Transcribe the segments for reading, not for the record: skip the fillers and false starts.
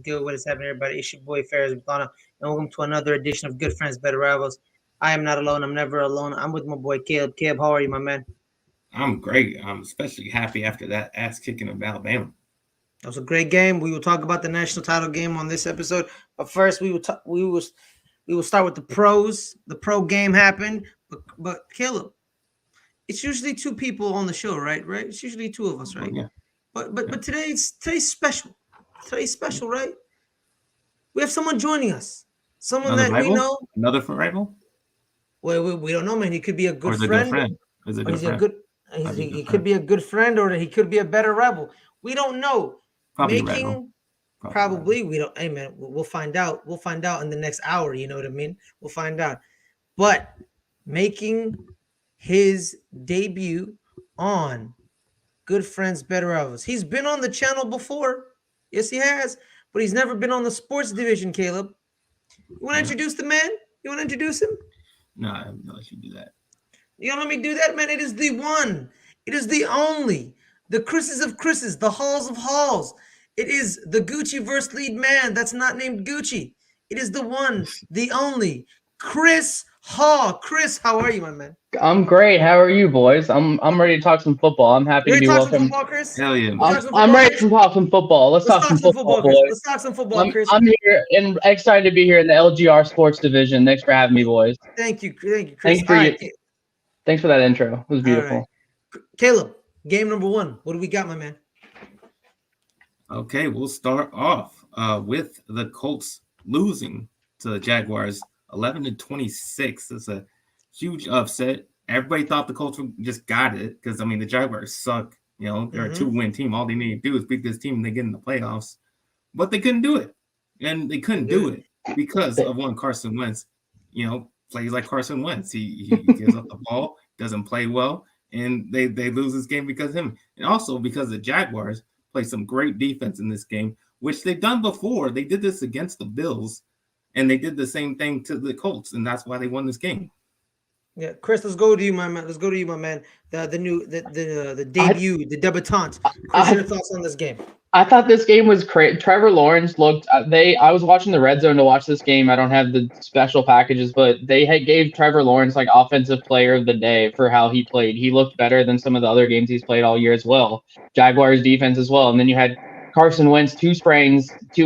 good? What is happening, everybody? It's your boy Ferris Muthana, and welcome to another edition of Good Friends, Better Rivals. I am not alone. I'm never alone. I'm with my boy Caleb. Caleb, how are you, my man? I'm great. I'm especially happy after that ass kicking of Alabama. That was a great game. We will talk about the national title game on this episode, but first we will start with the pros. The pro game happened, but Caleb, it's usually two people on the show, right? Right? It's usually two of us, right? Yeah. But today's special. Today's special, right? We have someone joining us. Someone Another that rival? we know. Another rival? Well, we don't know, man. He could be a good friend. Is a Or good he's a friend? good. He could be a good friend, or he could be a better rebel. We don't know. Probably Making rival. probably we don't. Hey, man, we'll find out. We'll find out in the next hour. You know what I mean? We'll find out. But making his debut on Good Friends, Better Rivals. He's been on the channel before. Yes, he has. But he's never been on the sports division, Caleb. You want to introduce the man? You want to introduce him? No, I have no let you do that. You don't let me do that, man. It is the one. It is the only. The Chris's of Chris's. The Halls of Halls. It is the Gucci verse lead man that's not named Gucci. It is the one, the only, Chris Hall. Chris, how are you, my man? I'm great. How are you, boys? I'm ready to talk some football. I'm happy to be welcome. Football, Chris? Hell yeah. I'm ready to talk some football. Let's talk some football, boys. Let's talk some football, Chris. I'm here and excited to be here in the LGR Sports Division. Thanks for having me, boys. Thank you, Chris. Thanks for that intro. It was beautiful. Right. Caleb, game number 1. What do we got, my man? Okay, we'll start off with the Colts losing to the Jaguars 11-26. It's a huge upset. Everybody thought the Colts just got it because, I mean, the Jaguars suck. You know, they're a 2-win team. All they need to do is beat this team and they get in the playoffs. But they couldn't do it. And they couldn't do it because of one Carson Wentz. You know, plays like Carson Wentz. He gives up the ball, doesn't play well, and they lose this game because of him. And also because the Jaguars play some great defense in this game, which they've done before. They did this against the Bills, and they did the same thing to the Colts, and that's why they won this game. Yeah, Chris, let's go to you, my man. The debut, the debutante. Chris, your thoughts on this game? I thought this game was great. Trevor Lawrence looked. I was watching the Red Zone to watch this game. I don't have the special packages, but they gave Trevor Lawrence like offensive player of the day for how he played. He looked better than some of the other games he's played all year as well. Jaguars defense as well, and then you had Carson Wentz 2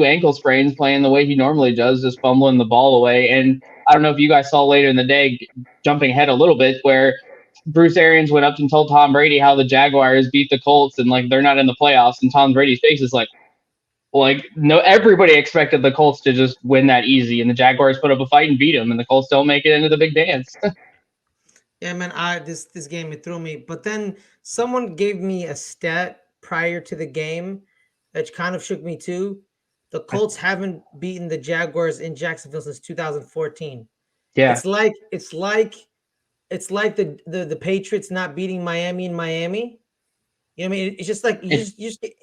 ankle sprains, playing the way he normally does, just fumbling the ball away. And I don't know if you guys saw later in the day, jumping ahead a little bit, where Bruce Arians went up and told Tom Brady how the Jaguars beat the Colts and like they're not in the playoffs, and Tom Brady's face is like no, everybody expected the Colts to just win that easy, and the Jaguars put up a fight and beat them, and the Colts don't make it into the big dance. Yeah, man, this game, it threw me. But then someone gave me a stat prior to the game that kind of shook me too. The Colts haven't beaten the Jaguars in Jacksonville since 2014. Yeah, it's like the Patriots not beating Miami in Miami. You know what I mean? It's just like you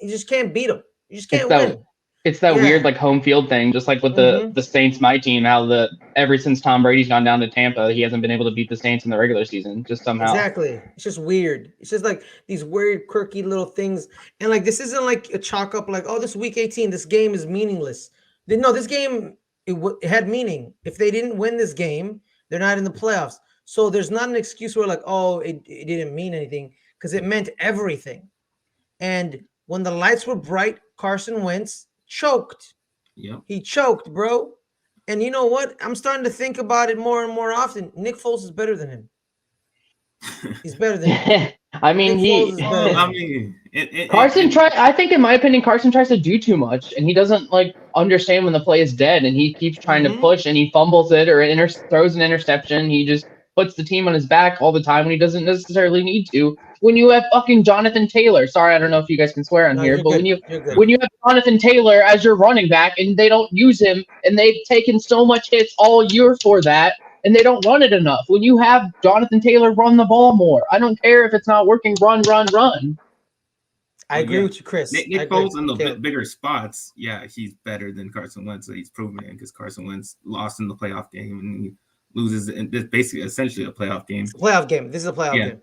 just can't beat them. You just can't win. It's that weird like home field thing, just like with the Saints, my team. How ever since Tom Brady's gone down to Tampa, he hasn't been able to beat the Saints in the regular season. Just somehow. Exactly. It's just weird. It's just like these weird, quirky little things. And like this isn't like a chalk up like, oh, this week 18, this game is meaningless. No, this game it had meaning. If they didn't win this game, they're not in the playoffs. So there's not an excuse where like, oh, it didn't mean anything, because it meant everything. And when the lights were bright, Carson Wentz choked. Yep. He choked, bro. And you know what? I'm starting to think about it more and more often. Nick Foles is better than him. He's better than him. I mean, I think, in my opinion, Carson tries to do too much, and he doesn't like understand when the play is dead, and he keeps trying to push, and he fumbles it or throws an interception. He just puts the team on his back all the time when he doesn't necessarily need to. When you have fucking Jonathan Taylor, sorry, I don't know if you guys can swear on here, but when you have Jonathan Taylor as your running back and they don't use him, and they've taken so much hits all year for that, and they don't run it enough. When you have Jonathan Taylor run the ball more, I don't care if it's not working, run. I agree with you, Chris. Nick Foles in the bigger spots, yeah, he's better than Carson Wentz, so he's proven it, because Carson Wentz lost in the playoff game, and he loses in this essentially a playoff game. It's a playoff game. This is a playoff game.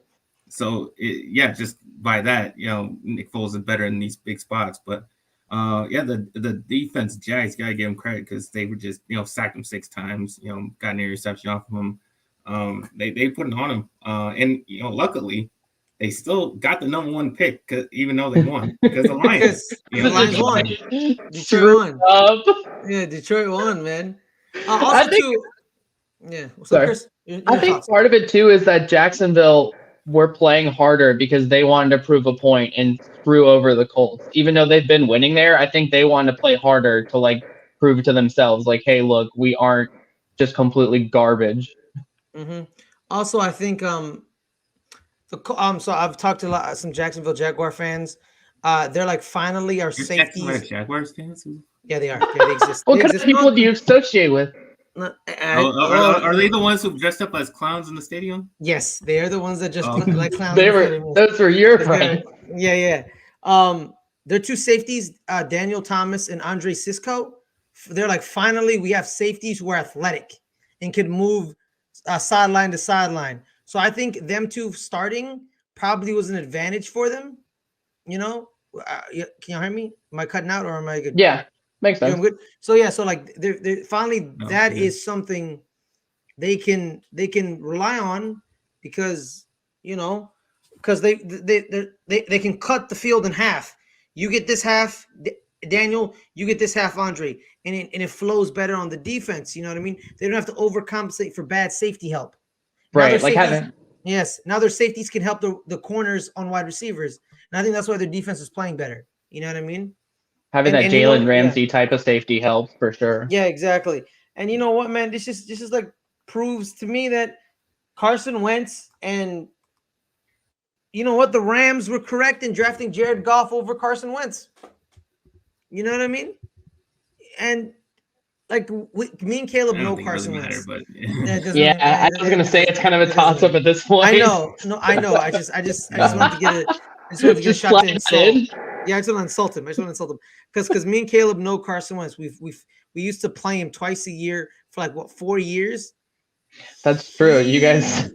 So, just by that, Nick Foles is better in these big spots. But Yeah, the defense Jags gotta give them credit because they were just sacked him 6 times, got an interception off of him. They put it on him, and luckily they still got the #1 pick even though they won because the Lions, because the Lions won. Detroit Screw won. up. Yeah, Detroit won, man. I Also, think- too. Yeah, what's Sorry. up, Chris? I think part of it too is that Jacksonville were playing harder because they wanted to prove a point and screw over the Colts. Even though they've been winning there, I think they wanted to play harder to like prove to themselves, like, hey, look, we aren't just completely garbage. Mm-hmm. Also, I think so I've talked to some Jacksonville Jaguar fans. They're like finally our safeties. Jaguars fans? Yeah, they are. Yeah, they exist. What They kind of exist. people do you associate with? Are they the ones who dressed up as clowns in the stadium? Yes, they are the ones that just Oh. look like clowns. Those were your friends. Yeah. They're two safeties, Daniel Thomas and Andre Cisco. They're like, finally, we have safeties who are athletic and can move sideline to sideline. So I think them two starting probably was an advantage for them. Can you hear me? Am I cutting out or am I good? Yeah, makes sense. Good. So yeah, so like they're finally that yeah. is something they can rely on because because they can cut the field in half. You get this half, Daniel. You get this half, Andre, and it flows better on the defense. You know what I mean? They don't have to overcompensate for bad safety help. Right, like having. Yes, now their safeties can help the corners on wide receivers, and I think that's why their defense is playing better. You know what I mean? Having that Jalen Ramsey type of safety helps for sure. Yeah, exactly. And you know what, man? This just like proves to me that Carson Wentz and you know what, the Rams were correct in drafting Jared Goff over Carson Wentz. You know what I mean? And like me and Caleb know Carson Wentz. But I was gonna say it's kind of a toss up at this point. I know. I just wanted to get a shot to insult. Yeah, I just want to insult him. Because me and Caleb know Carson Wentz. We used to play him twice a year for like 4 years. That's true. You guys.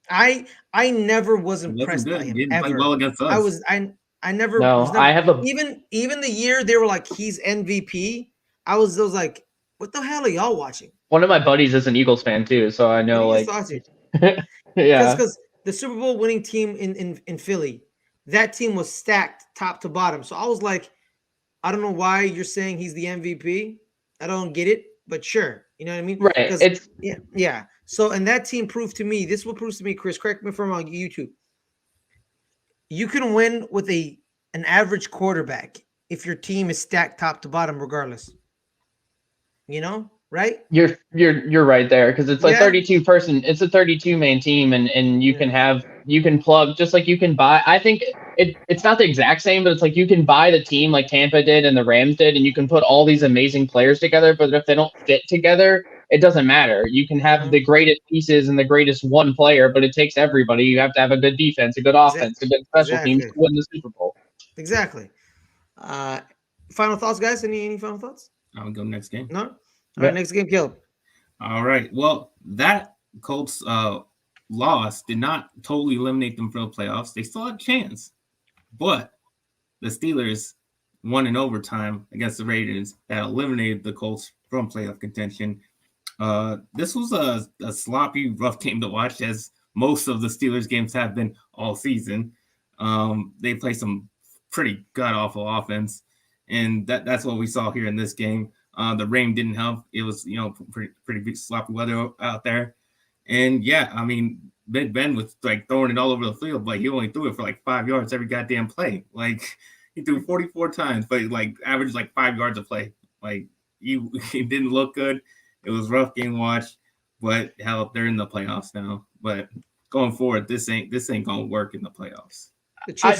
I never was impressed by him ever. Well against us. I never. No, I have a even the year they were like he's MVP. I was like, what the hell are y'all watching? One of my buddies is an Eagles fan too, so I know like. Yeah. Because the Super Bowl winning team in Philly, that team was stacked top to bottom. So I was like, I don't know why you're saying he's the MVP. I don't get it, but sure. You know what I mean? Right. It's yeah. So, and that team proved to me, this is what proves to me, Chris, correct me if I'm wrong, YouTube. You can win with an average quarterback if your team is stacked top to bottom, regardless. Right? You're right there because it's like 32 person. It's a 32 man team, and you can plug just like you can buy. I think it's not the exact same, but it's like you can buy the team like Tampa did and the Rams did, and you can put all these amazing players together. But if they don't fit together, it doesn't matter. You can have the greatest pieces and the greatest one player, but it takes everybody. You have to have a good defense, a good offense, a good special teams to win the Super Bowl. Exactly. Final thoughts, guys? Any final thoughts? I'll go next game. No? All right, next game, Caleb. All right. Well, that Colts loss did not totally eliminate them from the playoffs. They still had a chance. But the Steelers won in overtime against the Raiders that eliminated the Colts from playoff contention. This was a sloppy, rough game to watch, as most of the Steelers games have been all season. They play some pretty god-awful offense, and that's what we saw here in this game. The rain didn't help. It was, pretty big sloppy weather out there. And yeah, I mean, Big Ben was like throwing it all over the field, but he only threw it for like 5 yards every goddamn play. Like he threw 44 times, but like averaged like 5 yards a play. Like he didn't look good. It was rough game watch, but hell, they're in the playoffs now. But going forward, this ain't gonna work in the playoffs.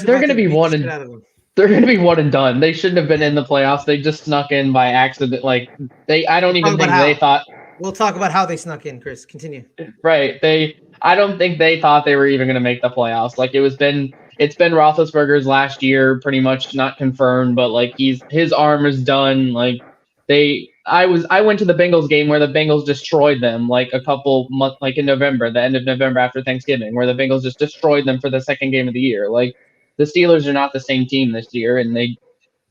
They're gonna be one and they're going to be one and done. They shouldn't have been in the playoffs. They just snuck in by accident. Like I don't even think they thought. We'll talk about how they snuck in, Chris. Continue. Right. I don't think they thought they were even going to make the playoffs. Like it's been Roethlisberger's last year, pretty much not confirmed, but like his arm is done. Like I went to the Bengals game where the Bengals destroyed them like a couple months, like in November, the end of November after Thanksgiving, where the Bengals just destroyed them for the second game of the year. Like the Steelers are not the same team this year, and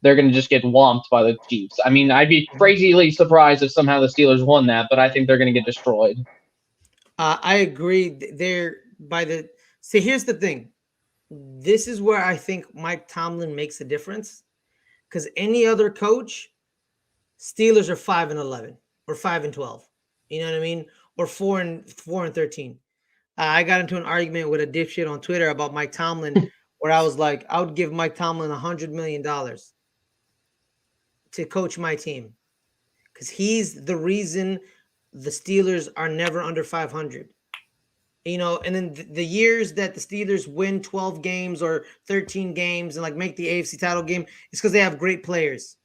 they're going to just get whomped by the Chiefs. I mean, I'd be crazily surprised if somehow the Steelers won that, but I think they're going to get destroyed. I agree. See, here's the thing. This is where I think Mike Tomlin makes a difference, because any other coach, Steelers are 5-11 or 5-12. You know what I mean? Or 4-13. I got into an argument with a dipshit on Twitter about Mike Tomlin, where I was like, I would give Mike Tomlin $100 million to coach my team, because he's the reason the Steelers are never under 500. You know, and then the years that the Steelers win 12 games or 13 games and like make the AFC title game, it's because they have great players.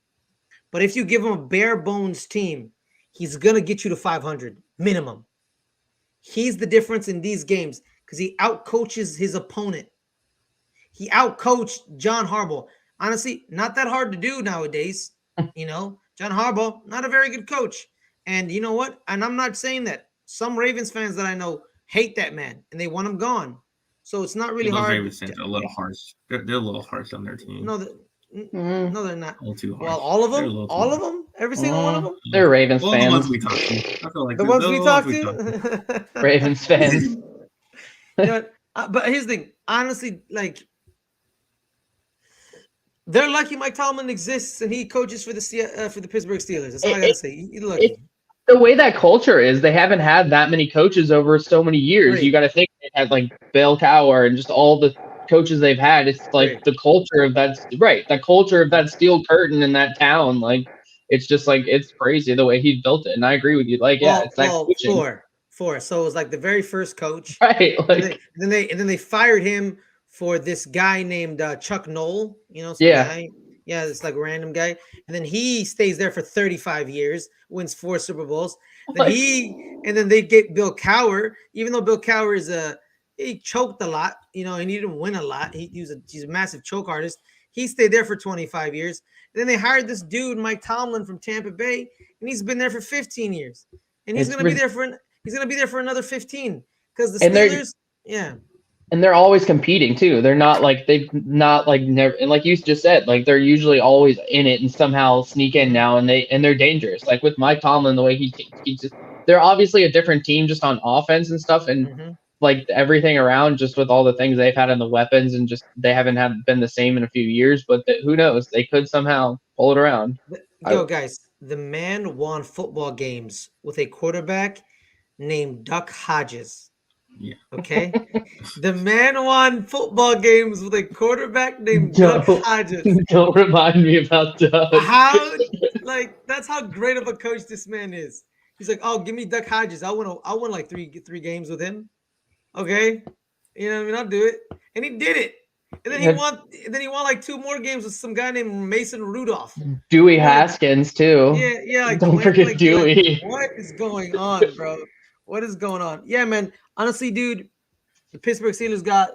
But if you give him a bare bones team, he's gonna get you to 500 minimum. He's the difference in these games because he outcoaches his opponent. He outcoached John Harbaugh. Honestly, not that hard to do nowadays. You know, John Harbaugh, not a very good coach. And you know what? And I'm not saying that. Some Ravens fans that I know hate that man, and they want him gone. So it's not really hard. Ravens fans are a little harsh. They're a little harsh on their team. No, no, they're not. A little too harsh. Well, all of them, every single one of them. They're Ravens fans. The ones we talk to. I feel like The ones we talk to. Ravens fans. You know, but here's the thing. Honestly, like, they're lucky Mike Tomlin exists and he coaches for the Pittsburgh Steelers. That's all I gotta say. He's lucky. The way that culture is, they haven't had that many coaches over so many years. Right. You got to think they had like Bill Cowher and just all the coaches they've had. It's like Right. the culture of that, right? The culture of that steel curtain in that town. Like, it's just like, it's crazy the way he built it. And I agree with you. Like, yeah, it's that coaching. Four. So it was like the very first coach. Right. Like, and then they fired him for this guy named Chuck Noll. You know, guy. Yeah, it's like a random guy. And then he stays there for 35 years, wins 4 Super Bowls. Then they get Bill Cowher, even though Bill Cowher he choked a lot, you know, and he didn't win a lot. He's a massive choke artist. He stayed there for 25 years. And then they hired this dude, Mike Tomlin from Tampa Bay, and he's been there for 15 years. And he's gonna be there for another 15. Because the Steelers, and they're always competing too. They're not like never, and like you just said, like they're usually always in it and somehow sneak in now, and they're dangerous. Like with Mike Tomlin, the way he just, they're obviously a different team just on offense and stuff, and like everything around, just with all the things they've had in the weapons, and just they haven't been the same in a few years. But who knows? They could somehow pull it around. Guys, the man won football games with a quarterback named Duck Hodges. Yeah. Okay. The man won football games with a quarterback named Duck Hodges. Don't remind me about Duck. That's how great of a coach this man is. He's like, oh, give me Duck Hodges. I won like three games with him. Okay. You know what I mean? I'll do it. And he did it. And then he won like 2 more games with some guy named Mason Rudolph. Dewey Haskins too. Yeah. Like, don't forget Dewey. Like, what is going on, bro? What is going on? Yeah, man. Honestly, dude, the Pittsburgh Steelers got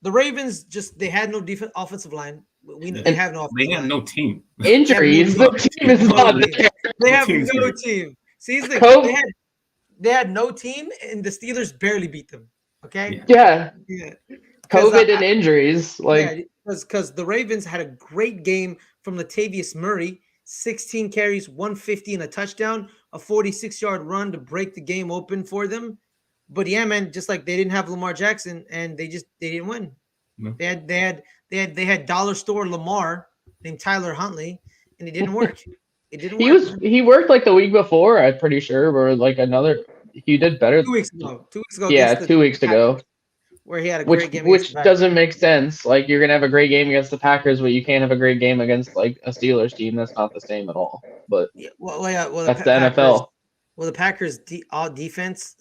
the Ravens. They had no offensive line. They have no. They have no team. Injuries. The team is not there. They have no team. See, they had no team, and the Steelers barely beat them. Okay. Yeah. COVID and injuries, because the Ravens had a great game from Latavius Murray. 16 carries, 150 and a touchdown, a 46-yard run to break the game open for them. But yeah, man, just like they didn't have Lamar Jackson, and they didn't win. No. They had dollar store Lamar named Tyler Huntley, and it didn't work. It didn't work. He worked like the week before, I'm pretty sure, or like he did better 2 weeks ago. 2 weeks ago. Yeah, 2 weeks ago. Where he had a great game, which doesn't make sense. Like, you're gonna have a great game against the Packers, but you can't have a great game against like a Steelers team. That's not the same at all. But well, that's the NFL. Well, the Packers' defense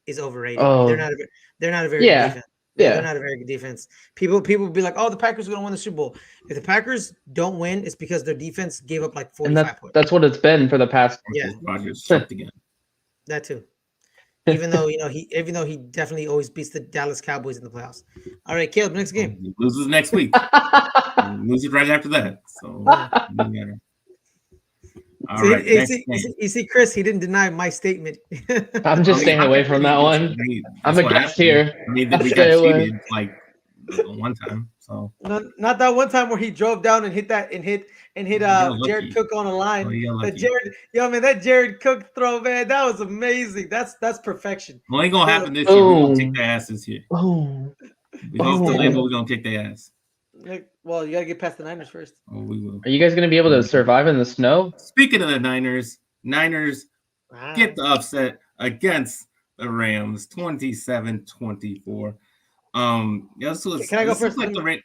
is overrated. Oh. They're not a very good defense. Yeah, they're not a very good defense. People will be like, "Oh, the Packers are gonna win the Super Bowl." If the Packers don't win, it's because their defense gave up like 45 points. That's what it's been for the past. Yeah, Rodgers jumped again. That too. Even though he definitely always beats the Dallas Cowboys in the playoffs. All right, Caleb, next game. He loses next week. Loses right after that. So you see, Chris, he didn't deny my statement. I'm just staying away from that one. I'm a guest here. I mean, we got cheated like one time. So not that one time where he drove down and hit Jared Cook on a line. That Jared Cook throw, man, that was amazing. That's perfection. Well, ain't gonna happen this year. We're gonna kick their asses here. Boom. We hope to live, but we're gonna kick their ass. Well, you gotta get past the Niners first. Oh, we will. Are you guys gonna be able to survive in the snow? Speaking of the Niners get the upset against the Rams, 27-24. Can I go first? Let me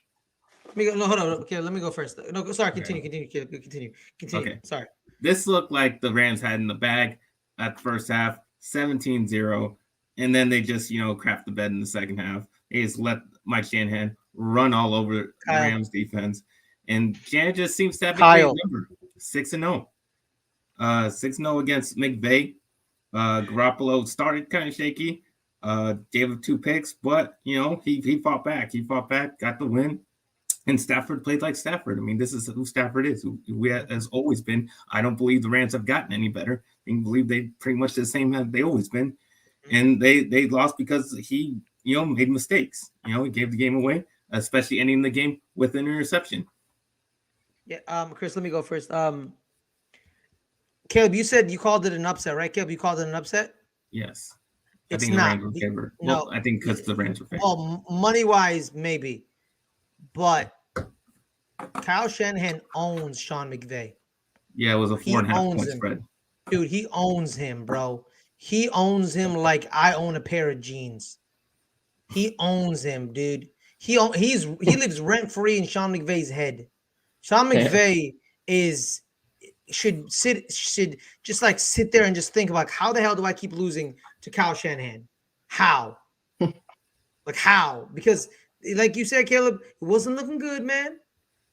go. No, hold on. Okay, let me go first. No, sorry. Continue. Okay. Sorry. This looked like the Rams had in the bag at the first half, 17-0, and then they just crapped the bed in the second half. They just let Mike Shanahan run all over the Rams defense, and Shanahan just seems to have a great number, 6-0. 6-0 against McVay. Garoppolo started kind of shaky. Gave him 2 picks, but he fought back. He fought back, got the win. And Stafford played like Stafford. I mean, this is who Stafford is, who has always been. I don't believe the Rams have gotten any better. I believe they pretty much the same as they always been. And they lost because he made mistakes. He gave the game away, especially ending the game with an interception. Yeah, Chris, let me go first. Caleb, you said you called it an upset, right? Caleb, you called it an upset? Yes. It's I think not. The Rams were favored. Well, I think because the Rams were favored. Well, money-wise, maybe. But Kyle Shanahan owns Sean McVay. Yeah, it was a 4.5 point spread. Dude, he owns him, bro. He owns him like I own a pair of jeans. He owns him, dude. He lives rent-free in Sean McVay's head. Sean McVay should just like sit there and just think about how the hell do I keep losing to Kyle Shanahan? How? Like how? Because like you said, Caleb, it wasn't looking good, man.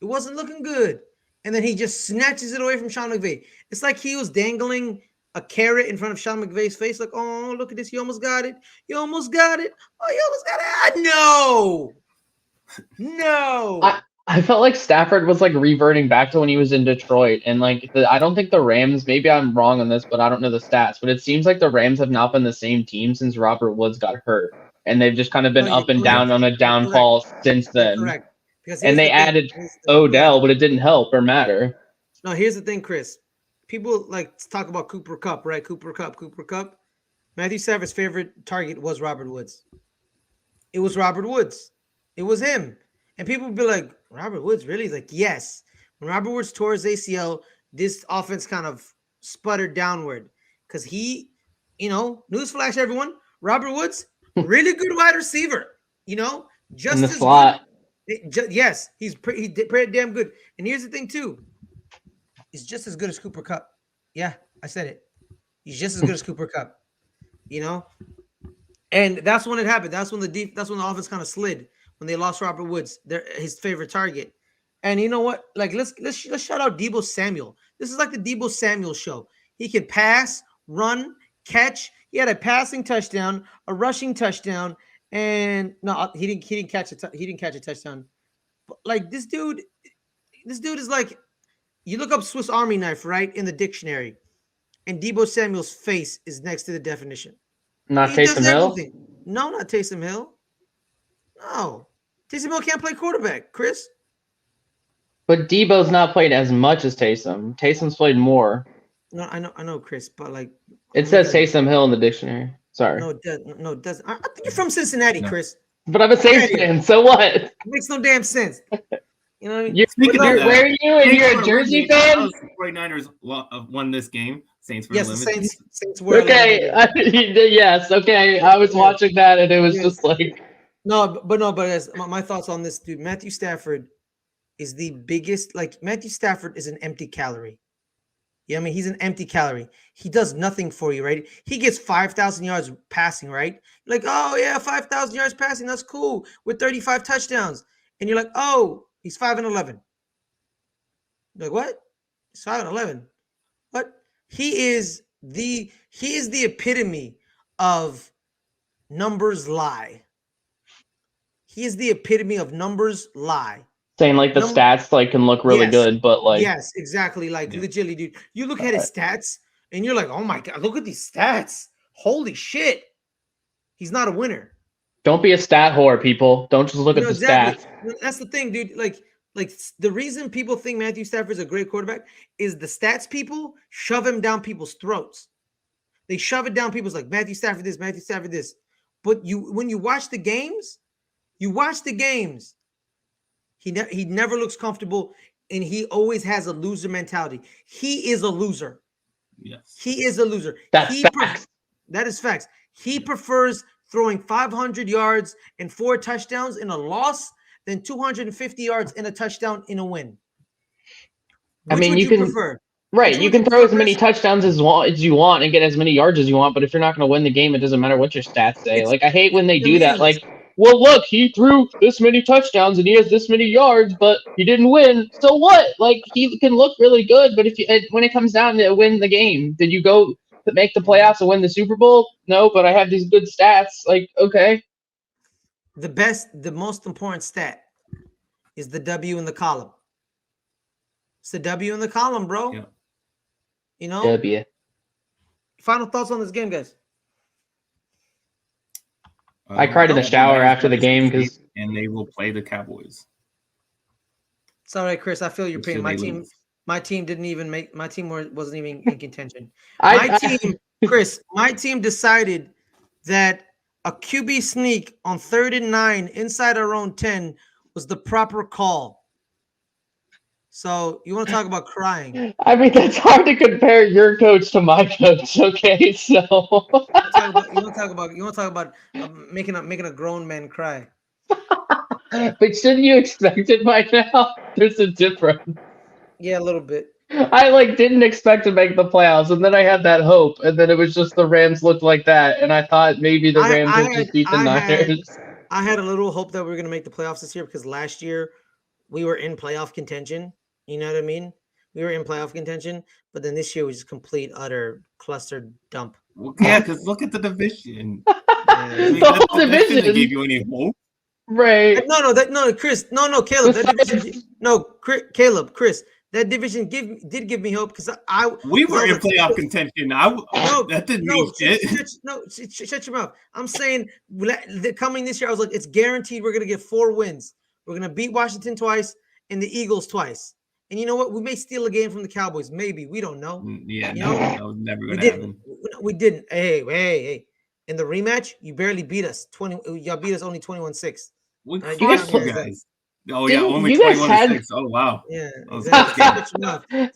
It wasn't looking good. And then he just snatches it away from Sean McVay. It's like he was dangling a carrot in front of Sean McVay's face. Like, oh, look at this. You almost got it. You almost got it. Oh, you almost got it. No. I felt like Stafford was like reverting back to when he was in Detroit. And like, I don't think the Rams, maybe I'm wrong on this, but I don't know the stats, but it seems like the Rams have not been the same team since Robert Woods got hurt. And they've just kind of been up and down on a downfall since then. Correct. And they added Odell, but it didn't help or matter. No, here's the thing, Chris. People like to talk about Cooper Kupp, right? Cooper Kupp. Matthew Stafford's favorite target was Robert Woods. It was Robert Woods. It was him. And people would be like, Robert Woods, really? He's like, yes. When Robert Woods tore his ACL, this offense kind of sputtered downward. Because he, newsflash, everyone, Robert Woods, really good wide receiver. Just in the as slot. Good. Yes, he's pretty damn good. And here's the thing, too. He's just as good as Cooper Kupp. Yeah, I said it. He's just as good as Cooper Kupp. And that's when it happened. That's when the offense kind of slid. When they lost Robert Woods, his favorite target. And you know what? Like, let's shout out Deebo Samuel. This is like the Deebo Samuel show. He can pass, run, catch. He had a passing touchdown, a rushing touchdown, and no, he didn't catch a touchdown. But like this dude is like, you look up Swiss Army knife, right, in the dictionary, and Deebo Samuel's face is next to the definition. Not Taysom Hill? No, not Taysom Hill. No. Taysom Hill can't play quarterback, Chris. But Debo's not played as much as Taysom. Taysom's played more. No, I know, Chris, but like it says Taysom Hill in the dictionary. Sorry. No, it doesn't. I think you're from Cincinnati, Chris. But I'm a Saints fan, so what? It makes no damn sense. You know what I mean? Where are you? And you're a Jersey fan? 49ers won this game. Saints were eliminated. Saints were okay. Yes. Okay. I was watching that, and it was just like. But as my thoughts on this, dude, Matthew Stafford is the biggest. Like Matthew Stafford is an empty calorie. Yeah, I mean he's an empty calorie. He does nothing for you, right? He gets 5,000 yards passing, right? Like, oh yeah, 5,000 yards passing, that's cool with 35 touchdowns, and you're like, oh, he's 5-11. Like what? He's 5-11. What? He is the epitome of numbers lie. He is the epitome of numbers lie. Saying like the stats like can look really good, but like yes, exactly. Like legitimately, dude. You look at his stats and you're like, oh my god, look at these stats. Holy shit. He's not a winner. Don't be a stat whore, people. Don't just look at the exactly. stats. That's the thing, dude. Like the reason people think Matthew Stafford's a great quarterback is the stats people shove him down people's throats. They shove it down people's like Matthew Stafford this, Matthew Stafford this. But when you watch the games, he never looks comfortable, and he always has a loser mentality. He is a loser. Yes. He is a loser. That's facts. That is facts. He prefers throwing 500 yards and 4 touchdowns in a loss than 250 yards and a touchdown in a win. Which would you prefer? Right, you can throw as many touchdowns as you want and get as many yards as you want, but if you're not going to win the game, it doesn't matter what your stats say. Like, I hate when they do that. Like, well, look, he threw this many touchdowns and he has this many yards, but he didn't win. So what? Like, he can look really good, but when it comes down to win the game, did you go to make the playoffs and win the Super Bowl? No, but I have these good stats. Like, okay. The most important stat is the W in the column. It's the W in the column, bro. Yeah. You know? W. Final thoughts on this game, guys? I cried in the shower after the game because... And they will play the Cowboys. It's all right, Chris. I feel your pain. My team didn't even make... My team wasn't even in contention. Chris, my team decided that a QB sneak on 3rd and 9 inside our own 10 was the proper call. So you want to talk about crying? I mean, that's hard to compare your coach to my coach. Okay, so you want to talk about making a grown man cry. But shouldn't you expect it by now? There's a difference. Yeah, a little bit. I didn't expect to make the playoffs, and then I had that hope, and then it was just the Rams looked like that, and I thought maybe the Rams would just beat the Niners. I had a little hope that we were going to make the playoffs this year because last year we were in playoff contention. You know what I mean? We were in playoff contention, but then this year was just complete, utter cluster dump. Well, yeah, because look at the division. The whole division didn't give you any hope, right? Chris, Caleb, Chris, that division did give me hope because we were in playoff contention. That didn't mean shit. Shut your mouth. I'm saying coming this year, I was like, it's guaranteed we're gonna get 4 wins. We're gonna beat Washington twice and the Eagles twice. And you know what? We may steal a game from the Cowboys. Maybe. We don't know. Yeah, that was never going to happen. We didn't. Hey. In the rematch, you barely beat us. Y'all beat us only 21-6. You guys. Oh, yeah, only 21-6. Oh, wow. Yeah.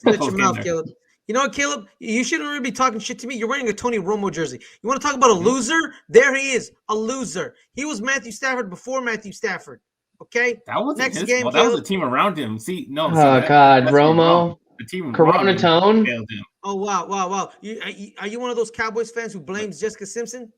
Shut your mouth, Caleb. You know what, Caleb? You shouldn't really be talking shit to me. You're wearing a Tony Romo jersey. You want to talk about a loser? There he is, a loser. He was Matthew Stafford before Matthew Stafford. Okay. That wasn't his fault. That was the team around him. See, no. God, Romo. The team Corona Tone. Oh wow. Are you one of those Cowboys fans who blames Jessica Simpson?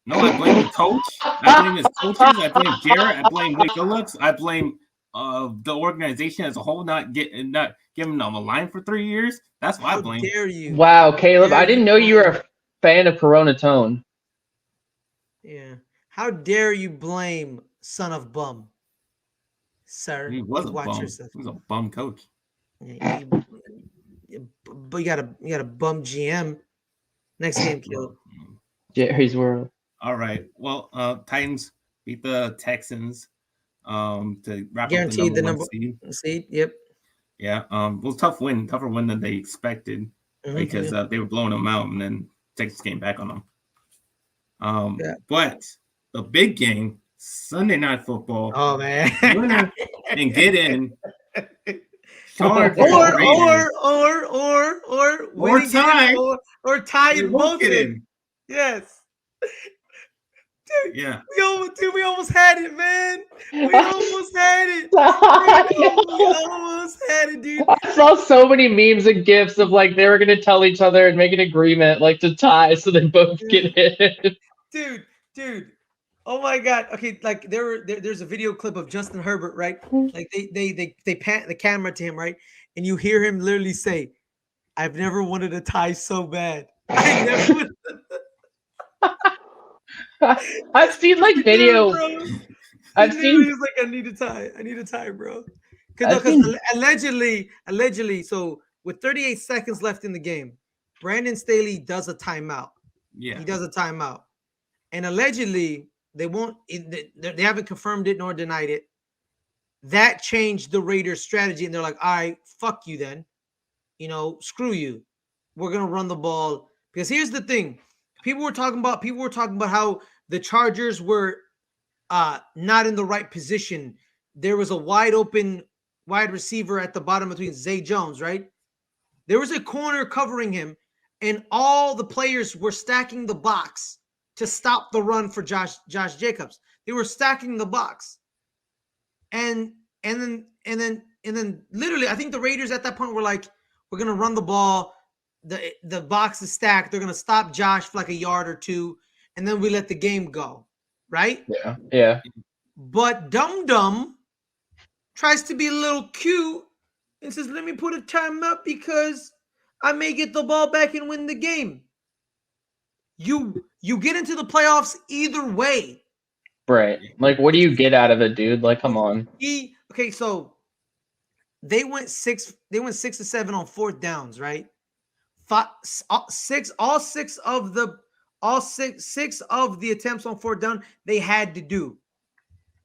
No, I blame the coach. I blame his coaches. I blame Garrett. I blame Nick Phillips. I blame the organization as a whole not giving them a line for 3 years. That's what I blame. How dare you? Wow, Caleb, I didn't know you were a fan of Corona Tone. Yeah. How dare you blame son of bum? Sir, he was a bum. Yourself. He was a bum coach. Yeah, but you got a bum GM. Next game, Caleb. Jerry's World. All right. Well, Titans beat the Texans to wrap guaranteed up the number 1 seed. Yep. Yeah. It was a tougher win than they expected because they were blowing them out, and then Texas came back on them. But the big game. Sunday Night Football. Oh man! And get in. Or tie in both in. Yes. Dude, yeah. We almost had it, man. We almost had it. Dude. I saw so many memes and gifs of they were gonna tell each other and make an agreement to tie so they both get in. Dude. Oh my God! Okay, there's a video clip of Justin Herbert, right? Like they pan the camera to him, right? And you hear him literally say, "I've never wanted a tie so bad. I never." I've seen video. I've seen. He was like, "I need a tie, bro." Because allegedly, so with 38 seconds left in the game, Brandon Staley does a timeout. Yeah, he does a timeout, and allegedly. They won't. They haven't confirmed it nor denied it. That changed the Raiders' strategy, and they're like, "All right, fuck you then. Screw you. We're gonna run the ball." Because here's the thing: people were talking about how the Chargers were not in the right position. There was a wide open wide receiver at the bottom between Zay Jones, right? There was a corner covering him, and all the players were stacking the box to stop the run for Josh Jacobs. They were stacking the box. And then literally, I think the Raiders at that point were like, we're gonna run the ball. The box is stacked. They're gonna stop Josh for like a yard or two, and then we let the game go. Right? Yeah. But Dum Dum tries to be a little cute and says, "Let me put a timeout because I may get the ball back and win the game." You get into the playoffs either way. Right. Like, what do you get out of it, dude? Like, come on. So they went 6 to 7 on fourth downs, right? Six of the attempts on fourth down they had to do.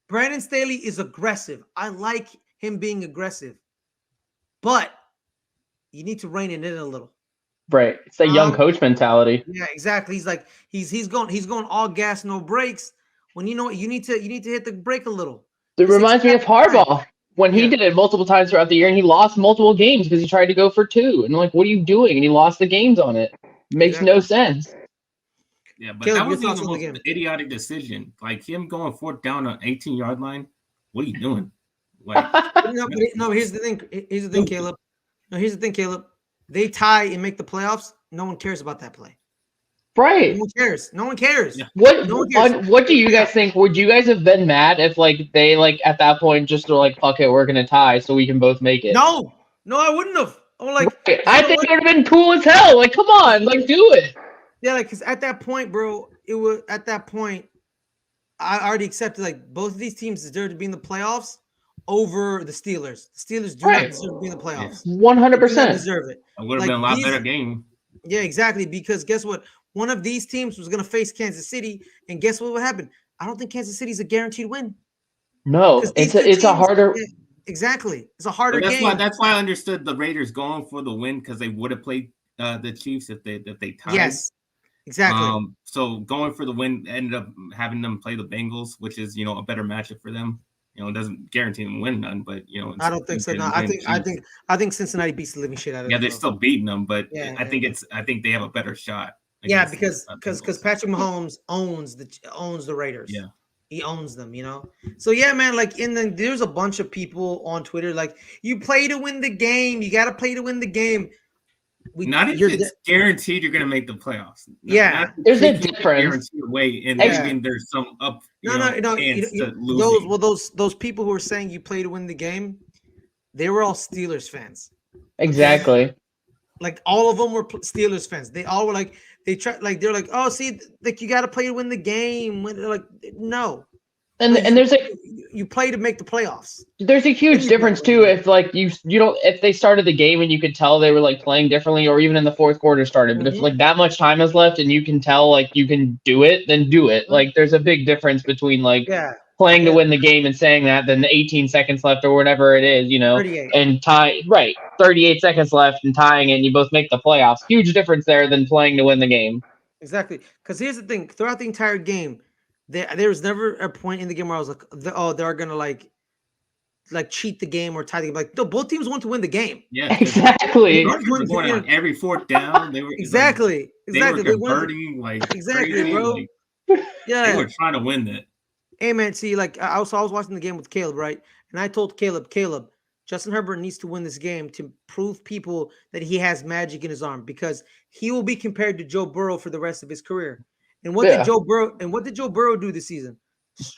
Brandon Staley is aggressive. I like him being aggressive, but you need to rein it in a little. Right. It's that young coach mentality. Yeah, exactly. He's like he's going all gas, no brakes. When you know what, you need to hit the brake a little. It reminds me of Harbaugh when he did it multiple times throughout the year, and he lost multiple games because he tried to go for 2. And like, what are you doing? And he lost the games on it. Makes no sense. Yeah, but that was the most idiotic decision. Like him going fourth down on 18-yard line. What are you doing? Like, no, here's the thing. Here's the thing, Caleb. No, here's the thing, Caleb. They tie and make the playoffs. No one cares about that play. Right. No one cares. Yeah. What do you guys think? Would you guys have been mad if they at that point just were like, fuck it, we're gonna tie so we can both make it? No, I wouldn't have. I'm like, right. I think it would have been cool as hell. Like, come on, like, do it. Yeah, like, because at that point, bro, I already accepted like both of these teams deserve to be in the playoffs over the Steelers. The Steelers do not deserve to be in the playoffs. 100% deserve it. It would have been a lot better game. Yeah, exactly. Because guess what? One of these teams was going to face Kansas City, and guess what would happen? I don't think Kansas City's a guaranteed win. No, it's a harder. Yeah, exactly, it's a harder game. Game. That's why I understood the Raiders going for the win because they would have played the Chiefs if they tied. Yes, exactly. So going for the win ended up having them play the Bengals, which is a better matchup for them. It doesn't guarantee them win none, but I don't think so. No, I think Cincinnati beats the living shit out of them. Yeah, they're still beating them, but I think they have a better shot. Yeah, because Patrick Mahomes owns the Raiders. Yeah, he owns them. So yeah, man. Like there's a bunch of people on Twitter like, you play to win the game. You got to play to win the game. Not if it's guaranteed you're going to make the playoffs. There's a difference. Guaranteed away, and then there's some up. Those people who are saying you play to win the game, they were all Steelers fans. Exactly. Like all of them were Steelers fans. They all were like, they're like, oh, see, like you got to play to win the game. When like, no. And there's you play to make the playoffs. There's a huge difference too if like you don't if they started the game and you could tell they were like playing differently, or even in the fourth quarter started. But if like that much time is left and you can tell like you can do it, then do it. Like there's a big difference between like playing to win the game and saying that than the 18 seconds left or whatever it is, 38. and tie 38 seconds left and tying it and you both make the playoffs. Huge difference there than playing to win the game. Exactly. Because here's the thing: throughout the entire game, there was never a point in the game where I was like, oh, they're gonna like cheat the game or tie the game. Like, no, both teams want to win the game. Yeah, exactly. They were going on every fourth down. They were exactly. They were converting exactly, bro. Yeah, they were trying to win that. Hey man, see, like I was watching the game with Caleb, right? And I told Caleb, Justin Herbert needs to win this game to prove people that he has magic in his arm, because he will be compared to Joe Burrow for the rest of his career. And what did Joe Burrow do this season?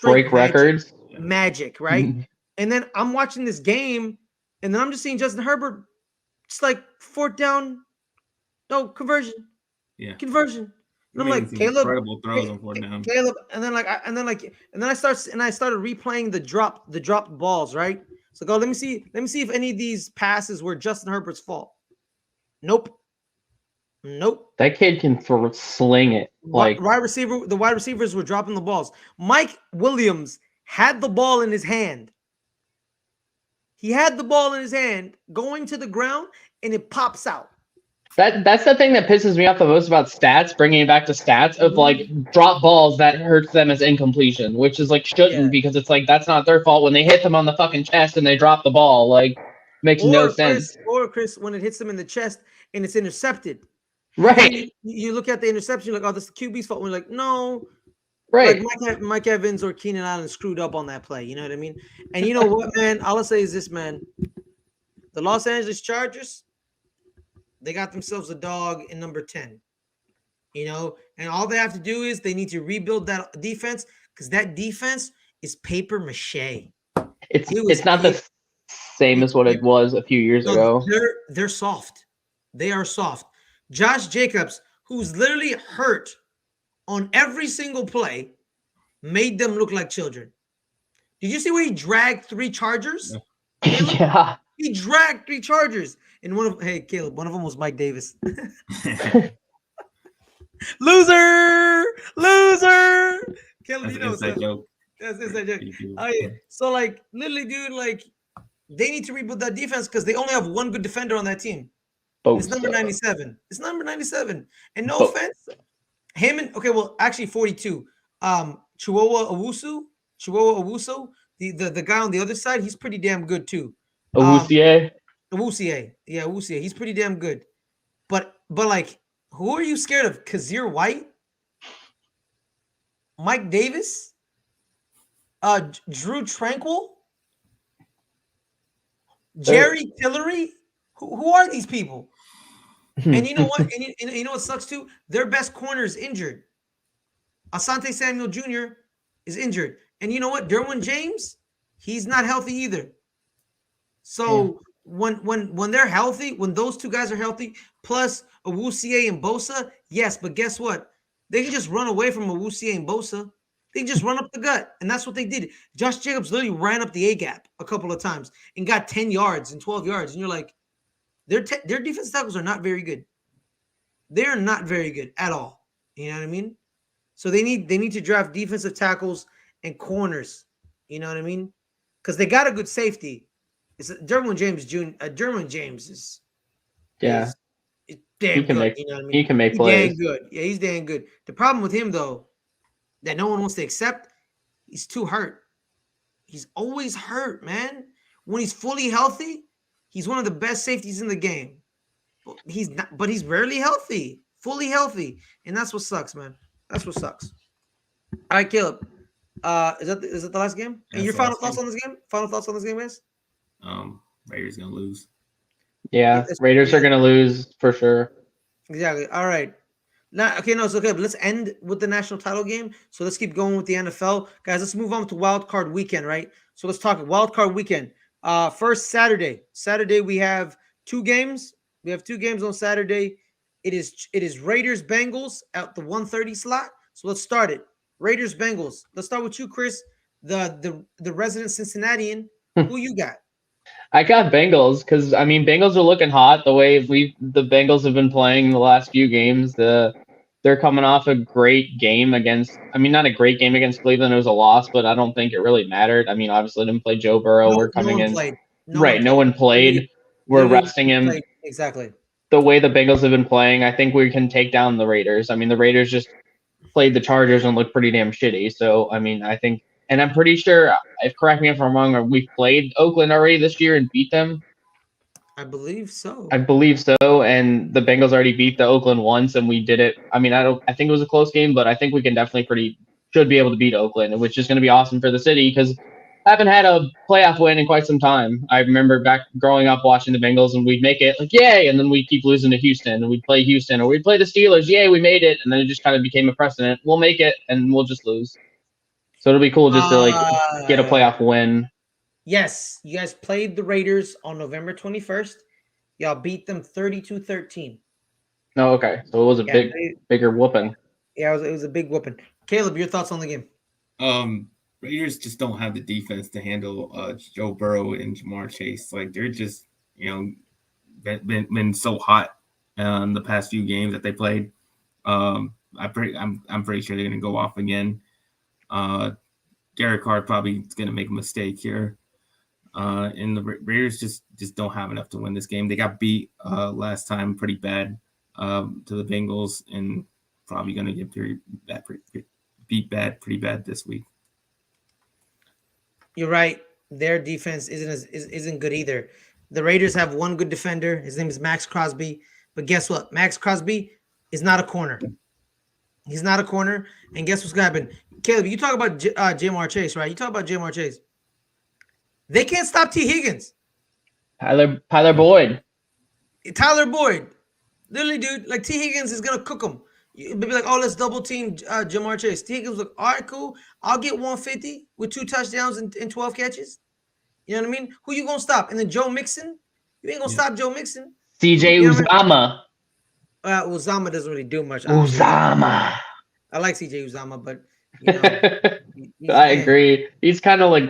Break records. Magic, right? Mm-hmm. And then I'm watching this game, and then I'm just seeing Justin Herbert just like fourth down, no conversion. Yeah. Conversion. And I'm like, Caleb, incredible throws on fourth down. Caleb, and then I started replaying the dropped balls, right? So let me see if any of these passes were Justin Herbert's fault. Nope. Nope. That kid can sling it. Like The wide receivers were dropping the balls. Mike Williams had the ball in his hand. He had the ball in his hand going to the ground, and it pops out. that's the thing that pisses me off the most about stats, bringing it back to stats of like drop balls that hurts them as incompletion, which is like shouldn't because it's like that's not their fault when they hit them on the fucking chest and they drop the ball. Like makes no sense. Chris, when it hits them in the chest and it's intercepted. Right. You look at the interception, you're like, oh, this is the QB's fault. We're like, no. Right. Like Mike Evans or Keenan Allen screwed up on that play. You know what I mean? And you know what, man? All I'll say is this, man. The Los Angeles Chargers, they got themselves a dog in number 10. You know, and all they have to do is they need to rebuild that defense because that defense is paper mache. It's not the same as what it was a few years ago. They're soft. They are soft. Josh Jacobs, who's literally hurt on every single play, made them look like children. Did you see where he dragged 3 Chargers? Yeah. He dragged 3 Chargers. And Caleb, one of them was Mike Davis. Loser! Caleb, you know what's up. That's that joke. Oh, yeah. So, like, literally, dude, like, they need to rebuild that defense because they only have one good defender on that team. It's number 97. And no offense, him and actually 42. Chihuahua Owusu, the guy on the other side, he's pretty damn good too. Owusie. Yeah, Owusie. He's pretty damn good. But like, who are you scared of? Kazir White, Mike Davis, Drew Tranquil, Jerry Tillery. Who are these people? And you know what? And you know what sucks too? Their best corner is injured. Asante Samuel Jr. is injured. And you know what? Derwin James, he's not healthy either. So when they're healthy, when those 2 guys are healthy, plus Owusie and Bosa, yes, but guess what? They can just run away from Owusie and Bosa. They can just run up the gut. And that's what they did. Josh Jacobs literally ran up the A-gap a couple of times and got 10 yards and 12 yards. And you're like, their defensive tackles are not very good. They're not very good at all. You know what I mean? So they need to draft defensive tackles and corners. You know what I mean? Because they got a good safety. It's Derwin James Jr. Derwin James is damn good. You know what I mean? He can make plays. Damn good. Yeah, he's damn good. The problem with him though, that no one wants to accept, he's too hurt. He's always hurt, man. When he's fully healthy, he's one of the best safeties in the game. He's not, but he's rarely healthy, fully healthy, and that's what sucks, man. That's what sucks. All right, Caleb. Is that the last game? And your final thoughts on this game? Final thoughts on this game, guys? Raiders gonna lose. Yeah, Raiders are gonna lose for sure. Exactly. All right. Now, okay, no, it's okay. But let's end with the national title game. So let's keep going with the NFL, guys. Let's move on to Wild Card Weekend, right? So let's talk Wild Card Weekend. First Saturday. Saturday we have 2 games. We have 2 games on Saturday. It is Raiders Bengals at the 1:30 slot. So let's start it. Raiders Bengals. Let's start with you, Chris, the resident Cincinnatian. Who you got? I got Bengals because Bengals are looking hot the way the Bengals have been playing the last few games. They're coming off a great game against. Not a great game against Cleveland. It was a loss, but I don't think it really mattered. Obviously didn't play Joe Burrow. We're coming in. No one played. We're resting him. Exactly. The way the Bengals have been playing, I think we can take down the Raiders. The Raiders just played the Chargers and looked pretty damn shitty. So I think. And I'm pretty sure, correct me if I'm wrong, we've played Oakland already this year and beat them. I believe so. And the Bengals already beat the Oakland once, and we did it. I think it was a close game, but I think we can definitely should be able to beat Oakland, which is going to be awesome for the city because I haven't had a playoff win in quite some time. I remember back growing up watching the Bengals, and we'd make it like, yay, and then we'd keep losing to Houston, and we'd play Houston, or we'd play the Steelers, yay, we made it, and then it just kind of became a precedent. We'll make it, and we'll just lose. So it'll be cool just to get a playoff win. Yes, you guys played the Raiders on November 21st. Y'all beat them 32-13. Oh, okay. So it was a bigger whooping. Yeah, it was a big whooping. Caleb, your thoughts on the game? Raiders just don't have the defense to handle Joe Burrow and Jamar Chase. Like they're just been so hot the past few games that they played. I'm pretty sure they're going to go off again. Derek Carr probably is going to make a mistake here. And the Raiders just don't have enough to win this game. They got beat last time pretty bad to the Bengals, and probably going to get pretty bad this week. You're right. Their defense isn't good either. The Raiders have one good defender. His name is Max Crosby. But guess what? Max Crosby is not a corner. He's not a corner. And guess what's going to happen? Caleb, you talk about Jamar Chase, right? You talk about Jamar Chase. They can't stop T. Higgins. Tyler Boyd. Tyler Boyd. Literally, dude, like T. Higgins is going to cook him. You'd be like, oh, let's double team Jamar Chase. T. Higgins was like, all right, cool. I'll get 150 with 2 touchdowns and 12 catches. You know what I mean? Who you going to stop? And then Joe Mixon? You ain't going to stop Joe Mixon. CJ Uzama. Uzama doesn't really do much. Uzama. I like CJ Uzama, but you know, I agree. He's kind of like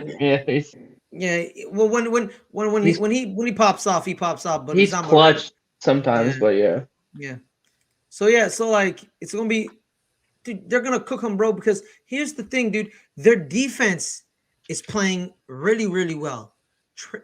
Well, when he pops off, he pops off. But he's Uzama, clutch sometimes, but yeah. So like it's gonna be, dude. They're gonna cook him, bro. Because here's the thing, dude. Their defense is playing really, really well.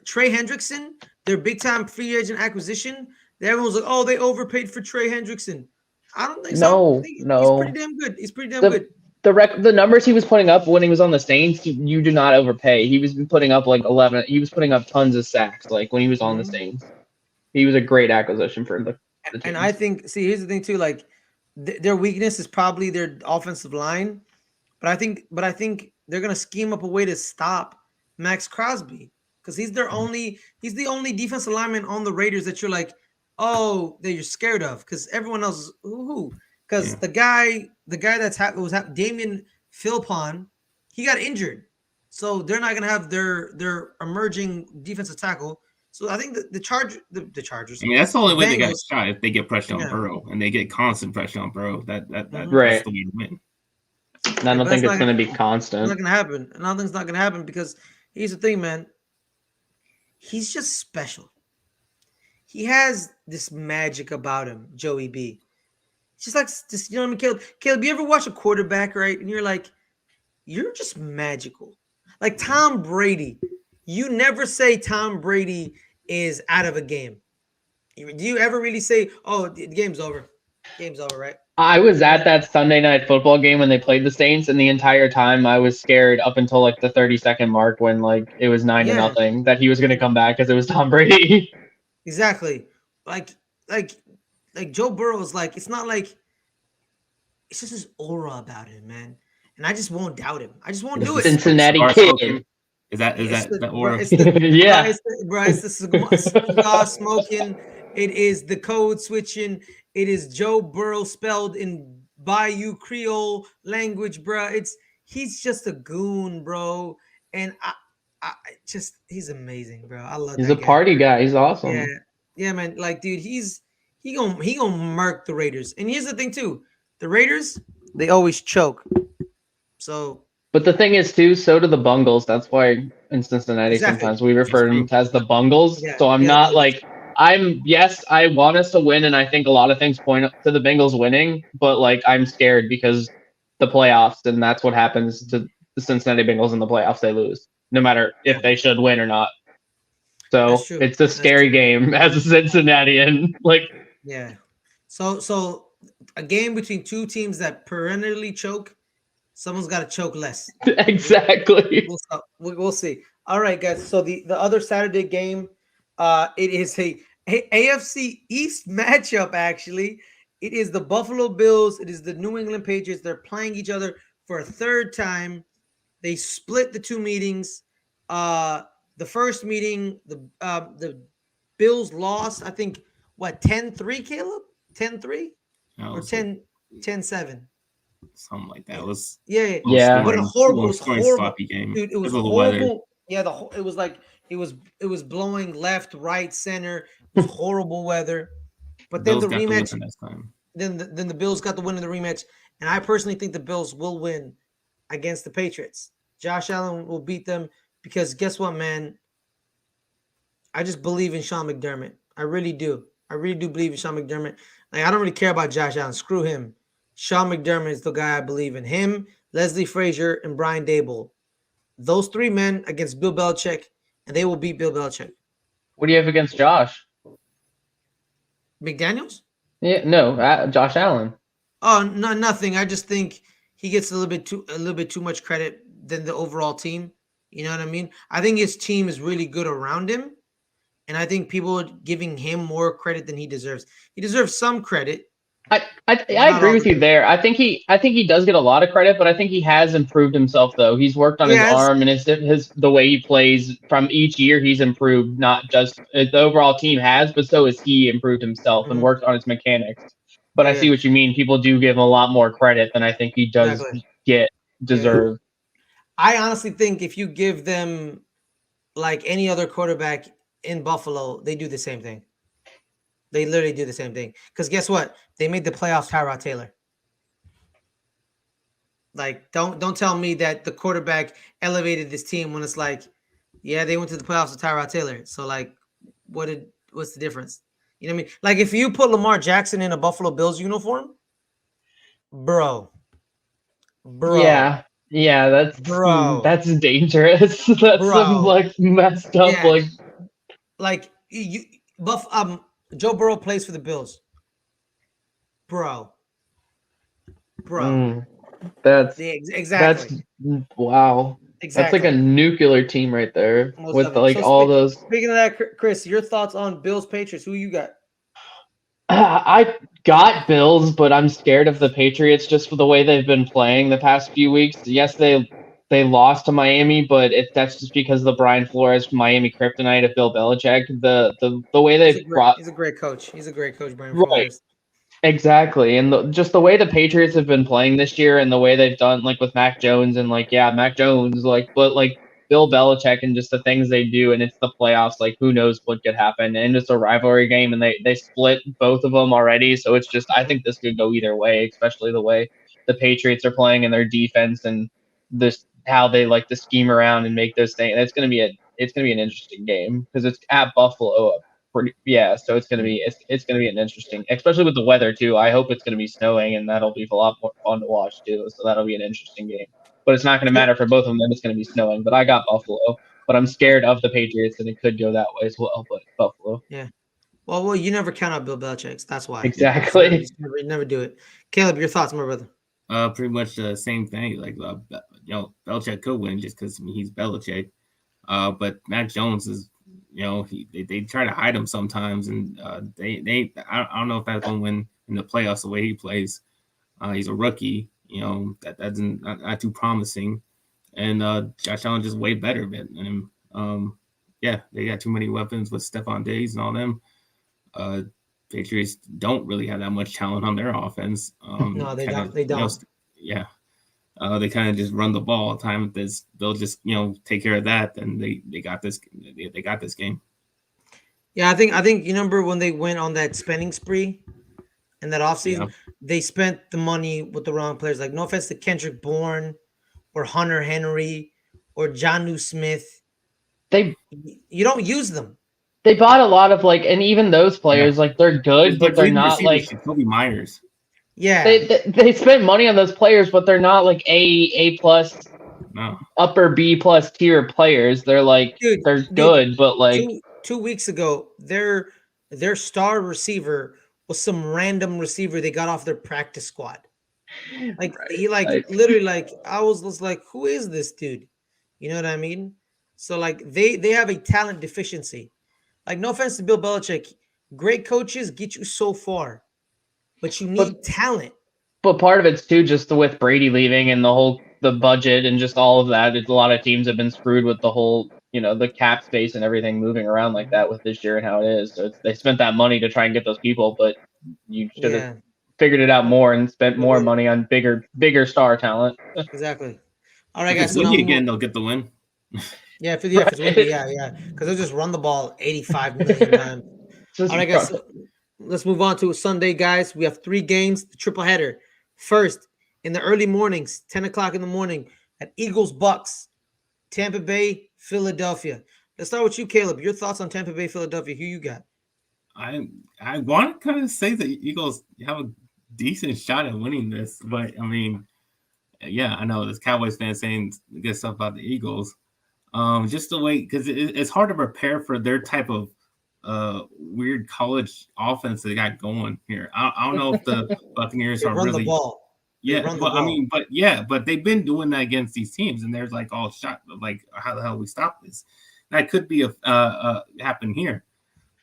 Trey Hendrickson, their big time free agent acquisition. Everyone's like, oh, they overpaid for Trey Hendrickson. I don't think so. No. He's pretty damn good. He's pretty damn good. The numbers he was putting up when he was on the Saints, you do not overpay. He was putting up like 11. He was putting up tons of sacks like when he was on the Saints. He was a great acquisition for the team. And I think, here's the thing too. Like their weakness is probably their offensive line, but I think they're gonna scheme up a way to stop Max Crosby because he's the only defensive lineman on the Raiders that you're like, oh, that you're scared of, because everyone else is who. Because the guy was Damian Philpon, he got injured, so they're not gonna have their emerging defensive tackle. So I think the Chargers. I mean, that's the only way they got shot if they get pressure on Burrow and they get constant pressure on Burrow. That's the way to win. I don't think it's going to be constant. It's not going to happen. And I don't think it's not going to happen because here's the thing, man. He's just special. He has this magic about him, Joey B. Just like this, you know what I mean, Caleb? Caleb, you ever watch a quarterback, right? And you're like, you're just magical. Like Tom Brady. You never say Tom Brady is out of a game. Do you ever really say, oh, the game's over? Game's over, right? I was at that Sunday night football game when they played the Saints, and the entire time I was scared up until like the 30-second mark when like it was 9-0 that he was going to come back because it was Tom Brady. Exactly. Like Joe Burrow is like, it's not like, it's just his aura about him, man. And I just won't doubt him. I just won't do it. Cincinnati kid. Is that the aura? It's the cigar smoking. It is the code switching. It is Joe Burrow spelled in Bayou Creole language, bro. He's just a goon, bro. And he's amazing, bro. I love. He's a party guy. He's awesome. Yeah, man. Like, dude, he gonna murk the Raiders. And here's the thing too: the Raiders, they always choke. So. But the thing is, too, so do the Bungles. That's why in Cincinnati sometimes we refer to them as the Bungles. Yeah, so I'm not like I want us to win, and I think a lot of things point to the Bengals winning. But like I'm scared because the playoffs, and that's what happens to the Cincinnati Bengals in the playoffs. They lose, no matter if they should win or not. So it's a scary game as a Cincinnatian. Like So a game between two teams that perennially choke. Someone's got to choke less. Exactly. We'll see. All right, guys. So the other Saturday game, it is a AFC East matchup, actually. It is the Buffalo Bills. It is the New England Patriots. They're playing each other for a third time. They split the two meetings. The first meeting, the Bills lost, I think, 10-3, Caleb? 10-3? Or 10-7? Something like that. It was What a horrible sloppy game. Dude, it was horrible. Yeah, it was like it was blowing left, right, center. It was horrible weather. But then the rematch. Then the Bills got the win in the rematch, and I personally think the Bills will win against the Patriots. Josh Allen will beat them because guess what, man? I just believe in Sean McDermott. I really do. I really do believe in Sean McDermott. Like, I don't really care about Josh Allen. Screw him. Sean McDermott is the guy I believe in. Him, Leslie Frazier, and Brian Dable. Those three men against Bill Belichick, and they will beat Bill Belichick. What do you have against Josh? McDaniels? Yeah, no, Josh Allen. Oh, no, nothing. I just think he gets a little bit too much credit than the overall team. You know what I mean? I think his team is really good around him, and I think people are giving him more credit than he deserves. He deserves some credit. I Not agree all with the you credit. there. I think he does get a lot of credit, but I think he has improved himself though. He's worked on his Yes. arm and his the way he plays from each year. He's improved. Not just the overall team has, but so has he improved himself and Mhm. worked on his mechanics. But I Yeah, see what you mean. People do give him a lot more credit than I think he does exactly. get Yeah. deserve. I honestly think if you give them like any other quarterback in Buffalo, they do the same thing. They literally do the same thing. Because guess what? They made the playoffs. Tyrod Taylor. Like, don't tell me that the quarterback elevated this team when it's like, yeah, they went to the playoffs with Tyrod Taylor. So like, what's the difference? You know what I mean? Like, if you put Lamar Jackson in a Buffalo Bills uniform, bro, Yeah, yeah, bro, that's dangerous. That's some bro, like messed up yeah. like. Like you, Buff, Joe Burrow plays for the Bills, bro, bro. Mm, that's Exactly, that's wow. That's like a exactly. nuclear team right there Most with definitely. like So all those. speaking of that, Chris, your thoughts on Bills Patriots? Who you got? I got Bills, but I'm scared of the Patriots just for the way they've been playing the past few weeks. Yes, they lost to Miami, but that's just because of the Brian Flores Miami kryptonite of Bill Belichick. The way they've brought He's a great coach. He's a great coach, Brian right. Flores. Exactly, and just the way the Patriots have been playing this year, and the way they've done, like with Mac Jones, and like Mac Jones, like but like Bill Belichick, and just the things they do, and it's the playoffs. Like who knows what could happen, and it's a rivalry game, and they split both of them already, so it's just I think this could go either way, especially the way the Patriots are playing and their defense, and this how they like to scheme around and make those things. It's gonna be an interesting game because it's at Buffalo, yeah, so it's gonna be an interesting, especially with the weather too. I hope it's gonna be snowing, and that'll be a lot more fun to watch too. So that'll be an interesting game. But it's not gonna matter for both of them. It's gonna be snowing. But I got Buffalo. But I'm scared of the Patriots, and it could go that way as well. But Buffalo, Yeah. Well, you never count out Bill Belichick. That's why. exactly. You never do it. Caleb, your thoughts, my brother? Pretty much the same thing. Like, Belichick could win just because he's Belichick. But Mac Jones is, they try to hide him sometimes, and I don't know if that's gonna win in the playoffs the way he plays. He's a rookie, that's not too promising, and Josh Allen just way better than him. Yeah, they got too many weapons with Stephon Diggs and all them. Patriots don't really have that much talent on their offense. No, they kinda, don't. They don't. Yeah. They kind of just run the ball all the time. They'll just take care of that. Then they got this. They got this game. Yeah, I think you remember when they went on that spending spree in that offseason, they spent the money with the wrong players. Like, no offense to Kendrick Bourne or Hunter Henry or Jonnu Smith. You don't use them. They bought a lot of and even those players they're good, but they're not like Kobe Myers. Yeah, they spent money on those players, but they're not like A plus, upper B plus tier players. They're they're good, but like 2 weeks ago, their star receiver was some random receiver they got off their practice squad. Like he literally I was like, who is this dude? You know what I mean? So like they have a talent deficiency. Like, no offense to Bill Belichick, great coaches get you so far, but you need talent. But part of it's too just with Brady leaving and the budget and just all of that. It's a lot of teams have been screwed with the whole the cap space and everything moving around like that with this year and how it is. So they spent that money to try and get those people, but you should have figured it out more and spent more money on bigger star talent. Exactly. All right, if guys. It's windy again, they'll get the win. Yeah, if it's windy, because they'll just run the ball 85 million times. All right, guys. So let's move on to Sunday, guys. We have 3 games, the triple header. First, in the early mornings, 10 o'clock in the morning, at Eagles Bucks, Tampa Bay, Philadelphia. Let's start with you, Caleb. Your thoughts on Tampa Bay, Philadelphia? Who you got? I want to kind of say the Eagles have a decent shot at winning this, but I mean, yeah, I know this Cowboys fan saying good stuff about the Eagles. Just the way because it's hard to prepare for their type of weird college offense they got going here. I don't know if the Buccaneers They are run the really ball. They yeah, run the but I ball. mean, but yeah, but they've been doing that against these teams, and there's like all shot like how the hell we stop this? That could be a happen here.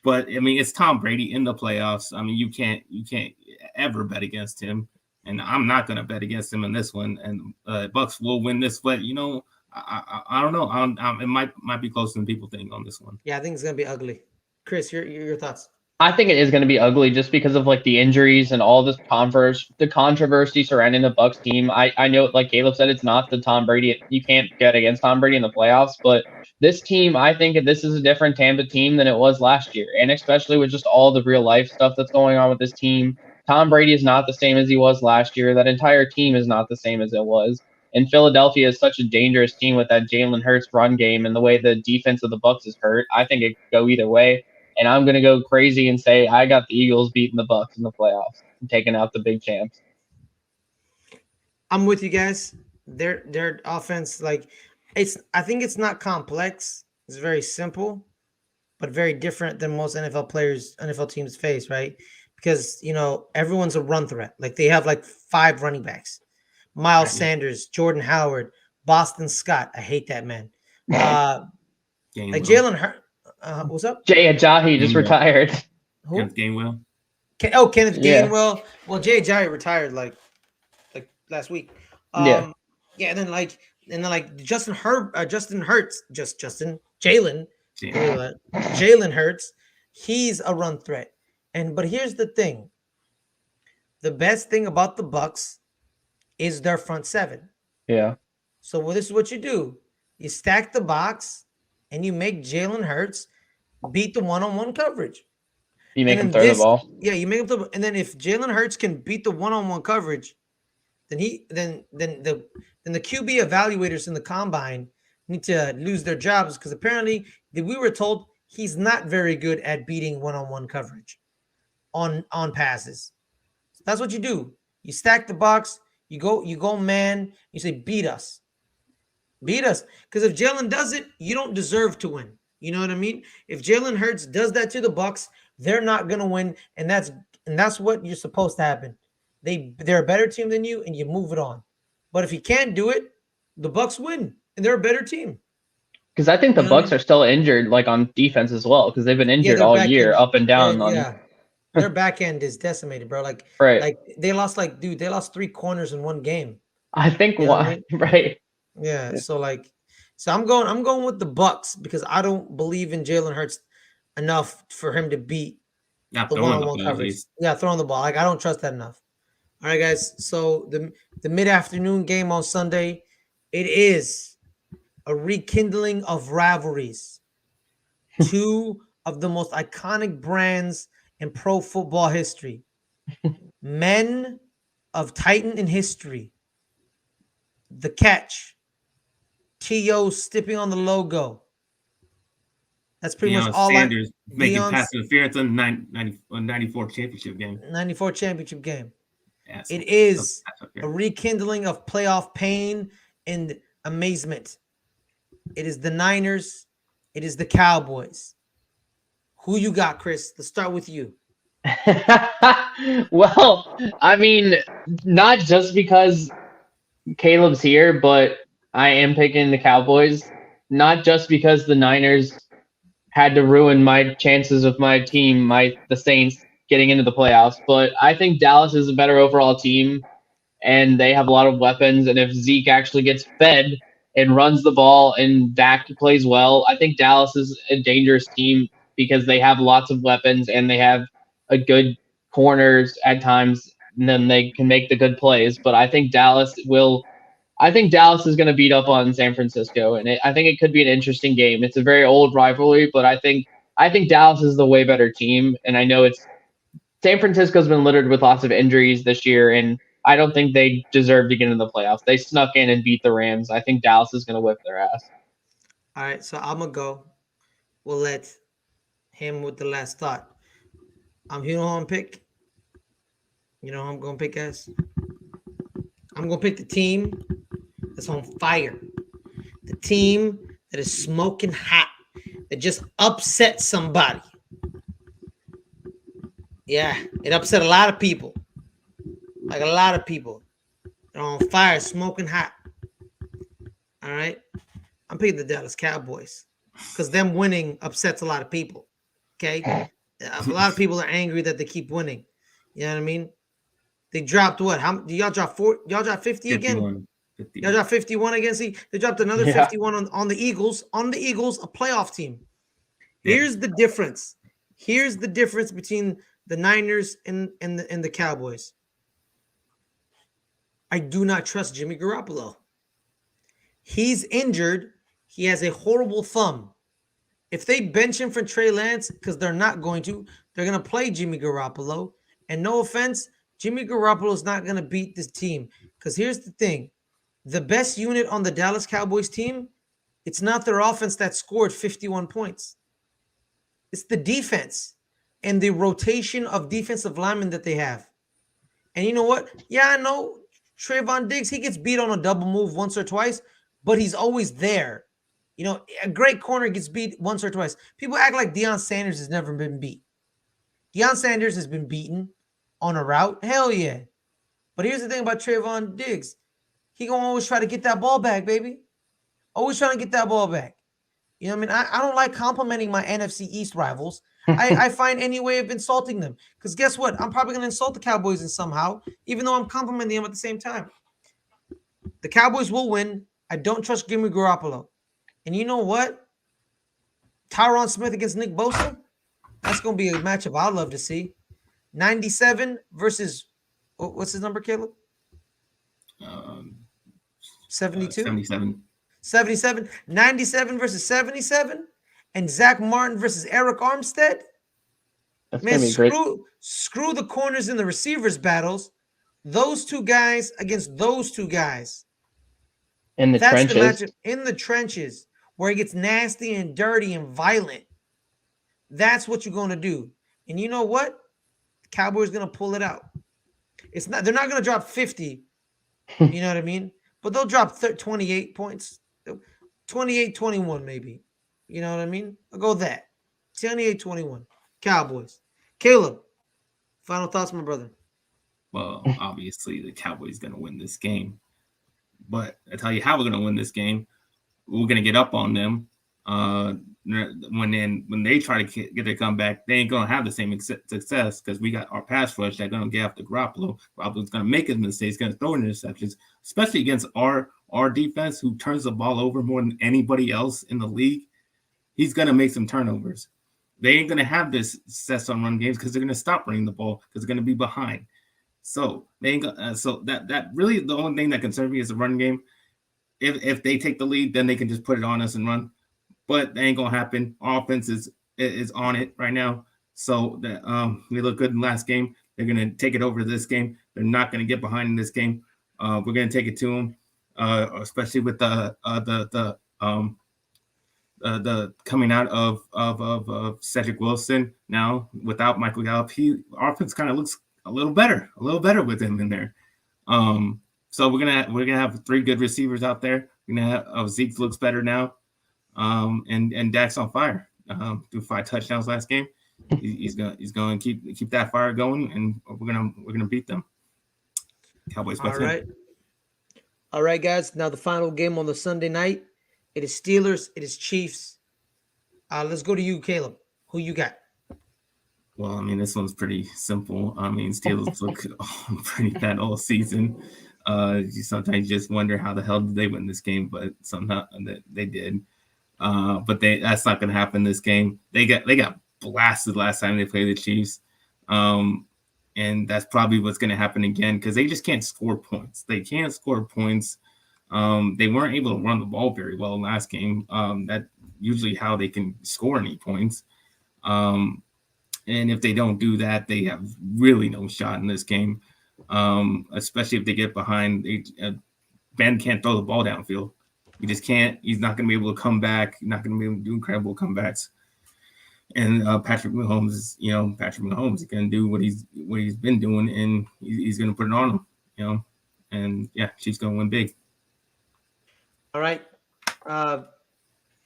But I mean, it's Tom Brady in the playoffs. I mean, you can't ever bet against him, and I'm not gonna bet against him in this one. And Bucks will win this, but you know, I don't know. It might be closer than people think on this one. Yeah, I think it's gonna be ugly. Chris, your thoughts? I think it is going to be ugly just because of like the injuries and all this the controversy surrounding the Bucks team. I know, like Caleb said, it's not the Tom Brady. You can't get against Tom Brady in the playoffs, but this team, I think this is a different Tampa team than it was last year, and especially with just all the real life stuff that's going on with this team. Tom Brady is not the same as he was last year. That entire team is not the same as it was. And Philadelphia is such a dangerous team with that Jalen Hurts run game and the way the defense of the Bucks is hurt. I think it could go either way. And I'm gonna go crazy and say I got the Eagles beating the Bucks in the playoffs and taking out the big champs. I'm with you guys. Their offense, like I think it's not complex. It's very simple, but very different than most NFL teams face, right? Because everyone's a run threat. Like they have like 5 running backs: Miles Right, yeah. Sanders, Jordan Howard, Boston Scott. I hate that man. Like Gainwell. Jalen Hurt. What's up? Jay Ajayi just Gainwell. retired. Who? Kenneth Gainwell. Kenneth Yeah. Gainwell. Well, Jay Ajayi retired like last week. Yeah. Yeah, and then like Justin Hurts, Jalen Jalen Hurts. He's a run threat. But here's the thing: the best thing about the Bucks is their front 7. Yeah. So this is what you do: you stack the box, and you make Jalen Hurts beat the one-on-one coverage. You make And him then throw the ball. Yeah, you make him throw. And then if Jalen Hurts can beat the one-on-one coverage, then the QB evaluators in the combine need to lose their jobs, because apparently we were told he's not very good at beating one-on-one coverage on passes. So that's what you do. You stack the box. You go man. You say beat us. Because if Jalen does it, you don't deserve to win. You know what I mean? If Jalen Hurts does that to the Bucks, they're not gonna win, and that's what you're supposed to happen. They're a better team than you, and you move it on. But if he can't do it, the Bucks win, and they're a better team. Because I think the You know what I Bucks are still injured, like on defense as well, because they've been Yeah, injured their all back year, end, up and down. their back end is decimated, bro. Like Right. they lost they lost 3 corners in one game. I think You know what I why. mean? Right. Yeah. So I'm going with the Bucks, because I don't believe in Jalen Hurts enough for him to beat Yeah, the throwing the one-on-one ball at coverage. least. Yeah, throwing the ball. Like I don't trust that enough. All right, guys. So the mid-afternoon game on Sunday, it is a rekindling of rivalries. 2 of the most iconic brands in pro football history. Men of Titan in history. The Catch. T.O. stepping on the logo. That's pretty much Deion all Sanders making Deion's- pass interference on 94 championship game. 94 championship game. Yeah, It is that's up a here. rekindling of playoff pain and amazement. It is the Niners. It is the Cowboys. Who you got, Chris? Let's start with you. Well, I mean, not just because Caleb's here, but I am picking the Cowboys. Not just because the Niners had to ruin my chances of my team, the Saints, getting into the playoffs, but I think Dallas is a better overall team, and they have a lot of weapons. And if Zeke actually gets fed and runs the ball and Dak plays well, I think Dallas is a dangerous team because they have lots of weapons and they have a good corners at times, and then they can make the good plays. But I think Dallas will. I think Dallas is going to beat up on San Francisco, and I think it could be an interesting game. It's a very old rivalry, but I think Dallas is the way better team, and I know it's San Francisco's been littered with lots of injuries this year, and I don't think they deserve to get into the playoffs. They snuck in and beat the Rams. I think Dallas is going to whip their ass. All right, so I'm gonna go. We'll let him with the last thought. You know who I'm pick. You know who I'm gonna pick, guys. I'm gonna pick the team that's on fire. The team that is smoking hot. That just upset somebody. Yeah, it upset a lot of people. Like a lot of people. They're on fire, smoking hot. All right. I'm picking the Dallas Cowboys because them winning upsets a lot of people. Okay. A lot of people are angry that they keep winning. You know what I mean? They dropped what? How do y'all drop 4? Y'all drop 50 again? 51. Y'all dropped 51 again. See, they dropped another Yeah. 51 on the Eagles. On the Eagles, a playoff team. Yeah. Here's the difference. Here's the difference between the Niners and the Cowboys. I do not trust Jimmy Garoppolo. He's injured. He has a horrible thumb. If they bench him for Trey Lance, because they're not going to, they're going to play Jimmy Garoppolo. And no offense, Jimmy Garoppolo is not going to beat this team. Because here's the thing. The best unit on the Dallas Cowboys team, it's not their offense that scored 51 points. It's the defense and the rotation of defensive linemen that they have. And you know what? Yeah, I know Trayvon Diggs, he gets beat on a double move once or twice, but he's always there. You know, a great corner gets beat once or twice. People act like Deion Sanders has never been beat. Deion Sanders has been beaten on a route. Hell yeah. But here's the thing about Trayvon Diggs. He gonna always try to get that ball back, baby. Always trying to get that ball back. You know what I mean? I don't like complimenting my NFC East rivals. I find any way of insulting them. Because guess what? I'm probably going to insult the Cowboys in somehow, even though I'm complimenting them at the same time. The Cowboys will win. I don't trust Jimmy Garoppolo. And you know what? Tyron Smith against Nick Bosa? That's going to be a matchup I'd love to see. 97 versus, what's his number, Caleb? 72? 77. 77, 97 versus 77, and Zach Martin versus Eric Armstead. That's Man, gonna be great. screw the corners and the receivers battles. Those two guys against those two guys. In the That's trenches. the matchup in the trenches where it gets nasty and dirty and violent. That's what you're going to do. And you know what? The Cowboys going to pull it out. It's not. They're not going to drop 50. You know what I mean? But they'll drop 28 points. 28-21 maybe. You know what I mean? I'll go that. 28-21. Cowboys. Caleb, final thoughts, my brother. Well, obviously the Cowboys going to win this game. But I tell you how we're going to win this game. We're going to get up on them. When they try to get their comeback, they ain't going to have the same success because we got our pass rush that's going to get after Garoppolo. Garoppolo's going to make his mistakes, going to throw interceptions, especially against our defense, who turns the ball over more than anybody else in the league. He's going to make some turnovers. They ain't going to have this success on run games because they're going to stop running the ball because they're going to be behind. So they ain't gonna, so that really the only thing that concerns me is the run game. If they take the lead, then they can just put it on us and run. But that ain't gonna happen. Our offense is on it right now. So that we look good in the last game. They're gonna take it over this game. They're not gonna get behind in this game. We're gonna take it to them, especially with the coming out of Cedric Wilson now without Michael Gallup. Our offense kind of looks a little better with him in there. So we're gonna have 3 good receivers out there. We're gonna have Zeke looks better now. And Dak's on fire. Threw 5 touchdowns last game. He's going to keep that fire going, and we're gonna beat them. Cowboys. All right, guys. Now the final game on the Sunday night. It is Steelers. It is Chiefs. Let's go to you, Caleb. Who you got? Well, I mean, this one's pretty simple. I mean, Steelers look pretty bad all season. Sometimes you just wonder how the hell did they win this game, but somehow they did. But that's not going to happen this game. They got blasted last time they played the Chiefs, and that's probably what's going to happen again because they just can't score points. They can't score points. They weren't able to run the ball very well last game. That's usually how they can score any points. And if they don't do that, they have really no shot in this game, especially if they get behind. Ben can't throw the ball downfield. He just can't. He's not going to be able to come back. He's not going to be able to do incredible comebacks. And Patrick Mahomes is, Patrick Mahomes. He can do what he's been doing, and he's going to put it on him. And yeah, Chiefs going to win big. All right,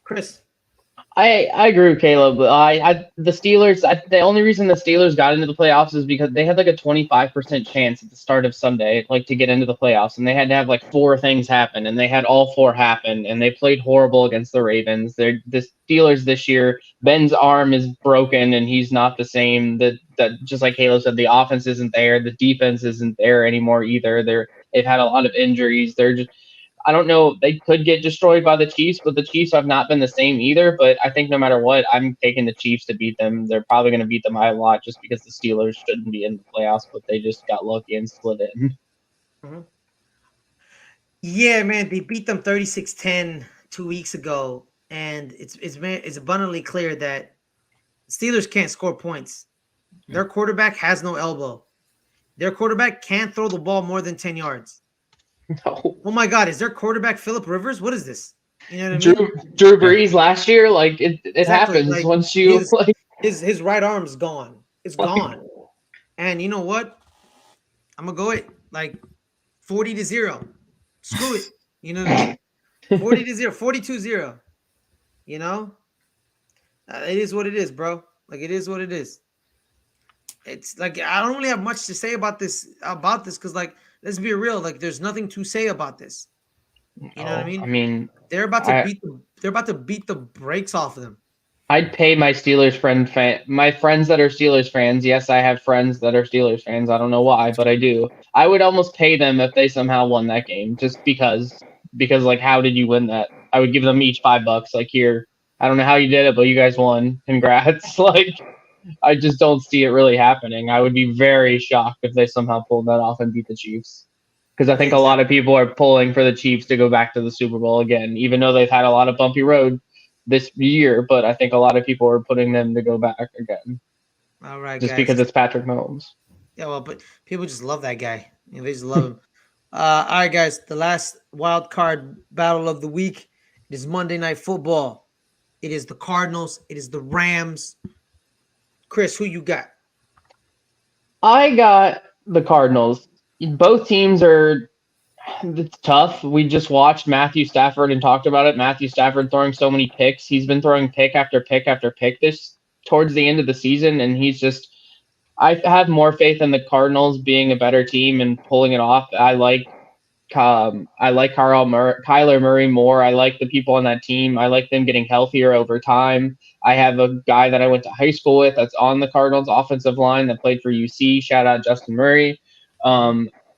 Chris. I agree with Caleb. The Steelers. The only reason the Steelers got into the playoffs is because they had like a 25% chance at the start of Sunday, like to get into the playoffs, and they had to have like 4 things happen, and they had all 4 happen, and they played horrible against the Ravens. The Steelers this year. Ben's arm is broken, and he's not the same. That just like Caleb said, the offense isn't there, the defense isn't there anymore either. They've had a lot of injuries. They're just I don't know. They could get destroyed by the Chiefs, but the Chiefs have not been the same either. But I think no matter what, I'm taking the Chiefs to beat them. They're probably going to beat them by a lot just because the Steelers shouldn't be in the playoffs, but they just got lucky and slid in. Mm-hmm. Yeah, man, they beat them 36-10 2 weeks ago, and it's abundantly clear that Steelers can't score points. Their quarterback has no elbow. Their quarterback can't throw the ball more than 10 yards. No. Oh my God, is their quarterback Phillip Rivers? What is this? You know what I mean? Drew Brees last year, like it Exactly, happens like, once you his right arm's gone. It's gone. And you know what? I'm gonna go it like 40-0. Screw it. You know what I mean? 40-0, 42-0. You know? It is what it is, bro. Like, it is what it is. It's like I don't really have much to say about this because, like, let's be real, like there's nothing to say about this. You know what I mean? I mean, they're about to beat the brakes off of them. I'd pay my my friends that are Steelers fans. Yes, I have friends that are Steelers fans. I don't know why, but I do. I would almost pay them if they somehow won that game, just because like, how did you win that? I would give them each $5. Like, here, I don't know how you did it, but you guys won. Congrats. Like, I just don't see it really happening. I would be very shocked if they somehow pulled that off and beat the Chiefs. Because I think a lot of people are pulling for the Chiefs to go back to the Super Bowl again, even though they've had a lot of bumpy road this year. But I think a lot of people are putting them to go back again. All right, just guys. Because it's Patrick Mahomes. Yeah, well, but people just love that guy. You know, they just love him. All right, guys. The last wild card battle of the week. It is Monday Night Football. It is the Cardinals. It is the Rams. Chris, who you got? I got the Cardinals. Both teams are it's tough. We just watched Matthew Stafford and talked about it. Matthew Stafford throwing so many picks. He's been throwing pick after pick after pick this towards the end of the season, and I have more faith in the Cardinals being a better team and pulling it off. I like Kyler Murray more. I like the people on that team. I like them getting healthier over time. I have a guy that I went to high school with that's on the Cardinals offensive line that played for UC. Shout out Justin Murray.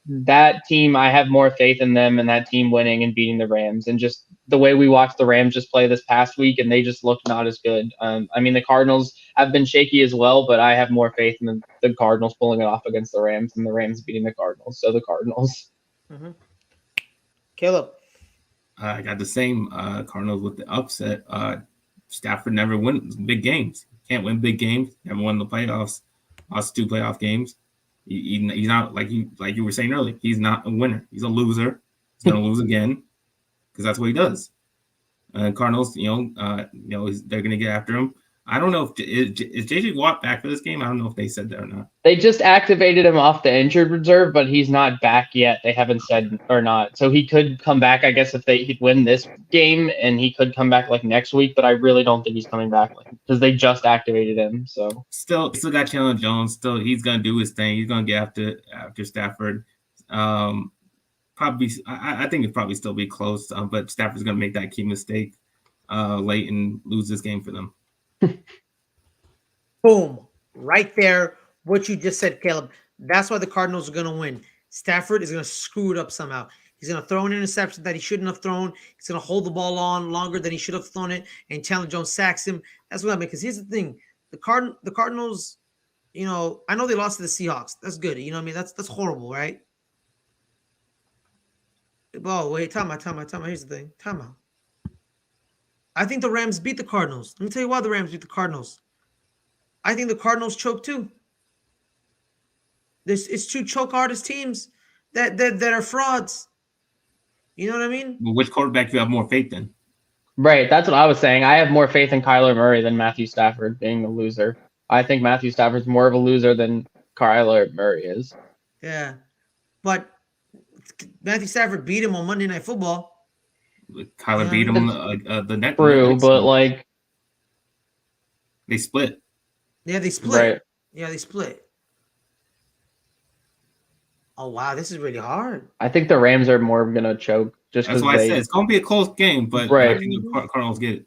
That team, I have more faith in them and that team winning and beating the Rams. And just the way we watched the Rams just play this past week, and they just looked not as good. I mean, the Cardinals have been shaky as well, but I have more faith in the Cardinals pulling it off against the Rams and the Rams beating the Cardinals. So the Cardinals. Mm-hmm. Caleb. I got the same Cardinals with the upset. Stafford never wins big games. Can't win big games. Never won the playoffs. Lost 2 playoff games. He's not like you were saying earlier. He's not a winner. He's a loser. He's gonna lose again because that's what he does. Cardinals, they're gonna get after him. I don't know if is JJ Watt back for this game. I don't know if they said that or not. They just activated him off the injured reserve, but he's not back yet. They haven't said or not. So he could come back, I guess, if he'd win this game, and he could come back like next week. But I really don't think he's coming back because they just activated him. So still got Chandler Jones. Still, he's gonna do his thing. He's gonna get after Stafford. Probably, I think it'd probably still be close. But Stafford's gonna make that key mistake late and lose this game for them. Boom. Right there. What you just said, Caleb. That's why the Cardinals are going to win. Stafford is going to screw it up somehow. He's going to throw an interception that he shouldn't have thrown. He's going to hold the ball on longer than he should have thrown it. And Chandler Jones sacks him. That's what I mean. Because here's the thing. The Cardinals, I know they lost to the Seahawks. That's good. You know what I mean? That's horrible, right? Oh, wait. Time out. Here's the thing. Time out. I think the Rams beat the Cardinals. Let me tell you why the Rams beat the Cardinals. I think the Cardinals choke too. It's 2 choke artist teams that are frauds. You know what I mean? Well, which quarterback you have more faith in? Right, that's what I was saying. I have more faith in Kyler Murray than Matthew Stafford being a loser. I think Matthew Stafford's more of a loser than Kyler Murray is. Yeah, but Matthew Stafford beat him on Monday Night Football. You Kyler know what I beat mean? him True, next but week. like, They split. Yeah, they split. right. Yeah, they split. Oh wow, this is really hard. I think the Rams are more gonna choke just That's because why I said it's going to be a close game, but I right. think the Cardinals get it.